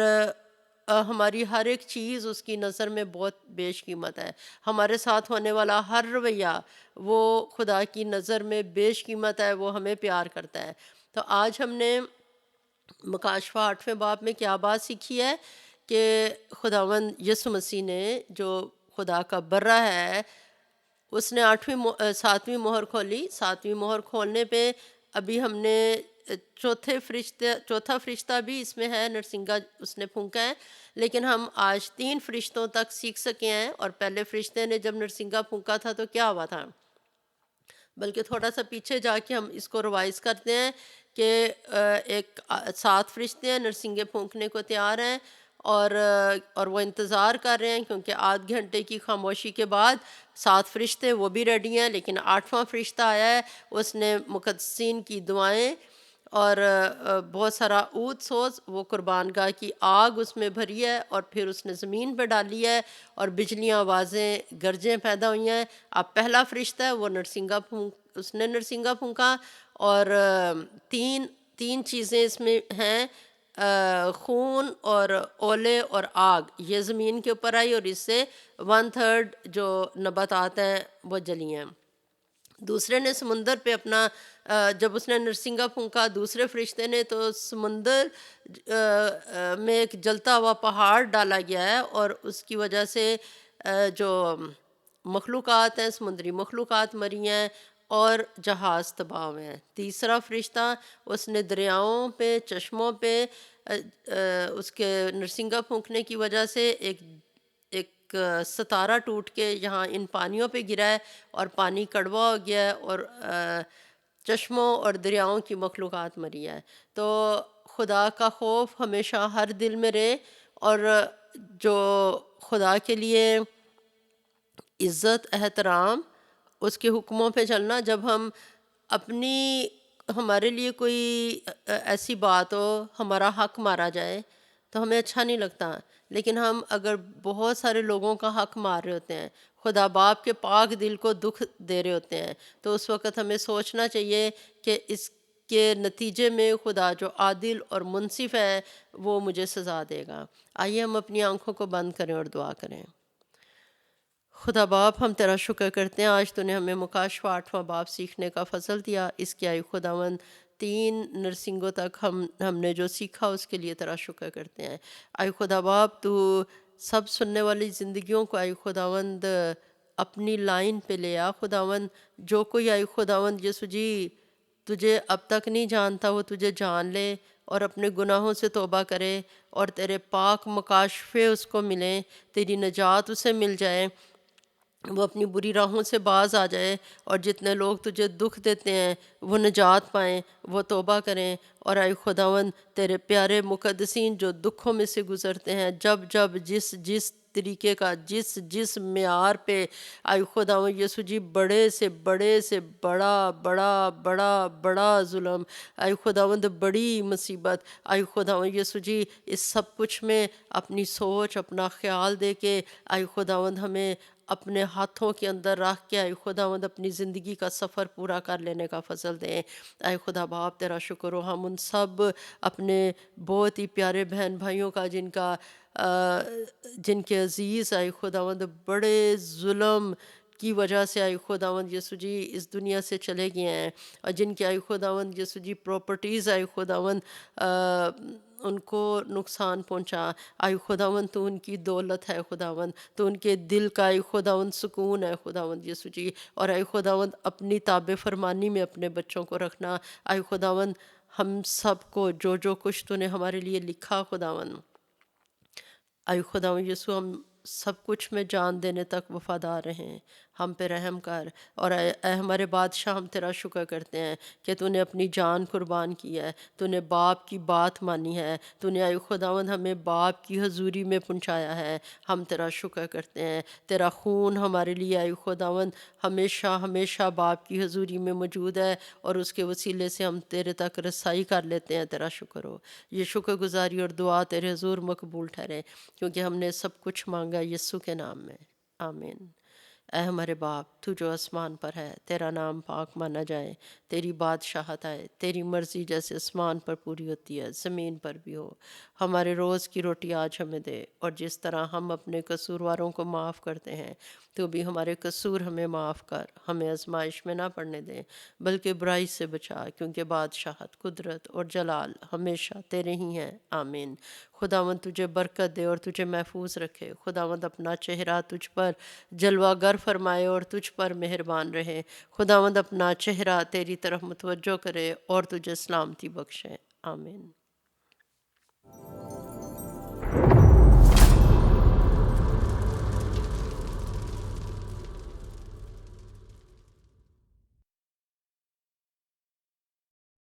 Speaker 3: ہماری ہر ایک چیز اس کی نظر میں بہت بیش قیمت ہے. ہمارے ساتھ ہونے والا ہر رویہ وہ خدا کی نظر میں بیش قیمت ہے، وہ ہمیں پیار کرتا ہے. تو آج ہم نے مکاشفہ 8ویں باب میں کیا بات سیکھی ہے کہ خداوند یسوع مسیح نے جو خدا کا برہ ہے اس نے 7ویں مہر کھولی. 7ویں مہر کھولنے پہ ابھی ہم نے چوتھا فرشتہ بھی اس میں ہے، نرسنگا اس نے پھونکا ہے، لیکن ہم آج 3 فرشتوں تک سیکھ سکے ہیں. اور پہلے فرشتے نے جب نرسنگا پھونکا تھا تو کیا ہوا تھا؟ بلکہ تھوڑا سا پیچھے جا کے ہم اس کو ریوائز کرتے ہیں کہ ایک 7 فرشتے ہیں نرسنگے پھونکنے کو تیار ہیں، اور وہ انتظار کر رہے ہیں، کیونکہ آدھ گھنٹے کی خاموشی کے بعد 7 فرشتے وہ بھی ریڈی ہیں، لیکن 8واں فرشتہ آیا ہے، اس نے مقدسین کی دعائیں اور بہت سارا عود سوز، وہ قربان گاہ کی آگ اس میں بھری ہے، اور پھر اس نے زمین پہ ڈالی ہے، اور بجلیاں، آوازیں، گرجیں پیدا ہوئی ہیں۔ اب پہلا فرشتہ ہے وہ اس نے نرسنگا پھونکا، اور تین چیزیں اس میں ہیں، خون اور اولے اور آگ، یہ زمین کے اوپر آئی، اور اس سے 1/3 جو نباتات ہیں وہ جلی ہیں۔ دوسرے نے سمندر پہ اپنا جب اس نے نرسنگا پھونکا دوسرے فرشتے نے، تو سمندر میں ایک جلتا ہوا پہاڑ ڈالا گیا ہے، اور اس کی وجہ سے جو مخلوقات ہیں، سمندری مخلوقات مری ہیں، اور جہاز تباہ ہوئے ہیں۔ تیسرا فرشتہ اس نے دریاؤں پہ، چشموں پہ اس کے نرسنگا پھونکنے کی وجہ سے ایک ستارہ ٹوٹ کے یہاں ان پانیوں پہ گرا ہے، اور پانی کڑوا ہو گیا ہے، اور چشموں اور دریاؤں کی مخلوقات مری ہے۔ تو خدا کا خوف ہمیشہ ہر دل میں رہے، اور جو خدا کے لیے عزت، احترام، اس کے حکموں پہ چلنا، جب ہم ہمارے لیے کوئی ایسی بات ہو، ہمارا حق مارا جائے تو ہمیں اچھا نہیں لگتا، لیکن ہم اگر بہت سارے لوگوں کا حق مار رہے ہوتے ہیں، خدا باپ کے پاک دل کو دکھ دے رہے ہوتے ہیں، تو اس وقت ہمیں سوچنا چاہیے کہ اس کے نتیجے میں خدا جو عادل اور منصف ہے وہ مجھے سزا دے گا۔ آئیے ہم اپنی آنکھوں کو بند کریں اور دعا کریں۔ خدا باپ، ہم تیرا شکر کرتے ہیں، آج تو نے ہمیں مکاشفہ 8واں باب سیکھنے کا فضل دیا، اس کی آئی خداوند 3 نرسنگوں تک ہم نے جو سیکھا اس کے لیے تیرا شکر کرتے ہیں۔ آئی خدا باپ، تو سب سننے والی زندگیوں کو آئی خداوند اپنی لائن پہ لے آ خداوند۔ جو کوئی آئی خداوند یسوع جی تجھے اب تک نہیں جانتا، وہ تجھے جان لے اور اپنے گناہوں سے توبہ کرے، اور تیرے پاک مکاشفے اس کو ملیں، تیری نجات اسے مل جائے، وہ اپنی بری راہوں سے باز آ جائے، اور جتنے لوگ تجھے دکھ دیتے ہیں وہ نجات پائیں، وہ توبہ کریں۔ اور اے خداوند، تیرے پیارے مقدسین جو دکھوں میں سے گزرتے ہیں، جب جس طریقے کا جس معیار پہ اے خداوند یسوع جی بڑے سے بڑا ظلم، اے خداوند بڑی مصیبت، اے خداوند یسوع جی اس سب کچھ میں اپنی سوچ، اپنا خیال دے کے اے خداوند ہمیں اپنے ہاتھوں کے اندر رکھ کے اے خداوند اپنی زندگی کا سفر پورا کر لینے کا فضل دیں۔ اے خدا باپ تیرا شکر ہو، ہم ان سب اپنے بہت ہی پیارے بہن بھائیوں کا جن کے عزیز اے خداوند بڑے ظلم کی وجہ سے اے خداوند یسوع جی اس دنیا سے چلے گئے ہیں، اور جن کے اے خداوند یسوع جی پراپرٹیز اے خداوند ان کو نقصان پہنچا، اے خداوند تو ان کی دولت ہے خداوند، تو ان کے دل کا اے خداوند سکون ہے خداوند یسوع جی، اور اے خداوند اپنی تابع فرمانی میں اپنے بچوں کو رکھنا۔ اے خداوند ہم سب کو جو کچھ تو نے ہمارے لیے لکھا خداوند، اے خداوند یسوع ہم سب کچھ میں جان دینے تک وفادار رہیں، ہم پہ رحم کر۔ اور اے ہمارے بادشاہ، ہم تیرا شکر کرتے ہیں کہ تو نے اپنی جان قربان کی ہے، تو نے باپ کی بات مانی ہے، تو نے اے خداوند ہمیں باپ کی حضوری میں پہنچایا ہے، ہم تیرا شکر کرتے ہیں۔ تیرا خون ہمارے لیے اے خداوند ہمیشہ باپ کی حضوری میں موجود ہے، اور اس کے وسیلے سے ہم تیرے تک رسائی کر لیتے ہیں، تیرا شکر ہو۔ یہ شکر گزاری اور دعا تیرے حضور مقبول ٹھہرے، کیونکہ ہم نے سب کچھ مانگا یسوع کے نام میں، آمین۔ اے ہمارے باپ، تو جو آسمان پر ہے، تیرا نام پاک مانا جائے، تیری بادشاہت آئے، تیری مرضی جیسے آسمان پر پوری ہوتی ہے زمین پر بھی ہو۔ ہمارے روز کی روٹی آج ہمیں دے، اور جس طرح ہم اپنے قصورواروں کو معاف کرتے ہیں، تو بھی ہمارے قصور ہمیں معاف کر، ہمیں آزمائش میں نہ پڑنے دے، بلکہ برائی سے بچا، کیونکہ بادشاہت، قدرت اور جلال ہمیشہ تیرے ہی ہیں، آمین۔ خداوند تجھے برکت دے اور تجھے محفوظ رکھے، خداوند اپنا چہرہ تجھ پر جلوہ گر فرمائے اور تجھ پر مہربان رہے، خداوند اپنا چہرہ تیری طرف متوجہ کرے اور تجھے سلامتی بخشے، آمین۔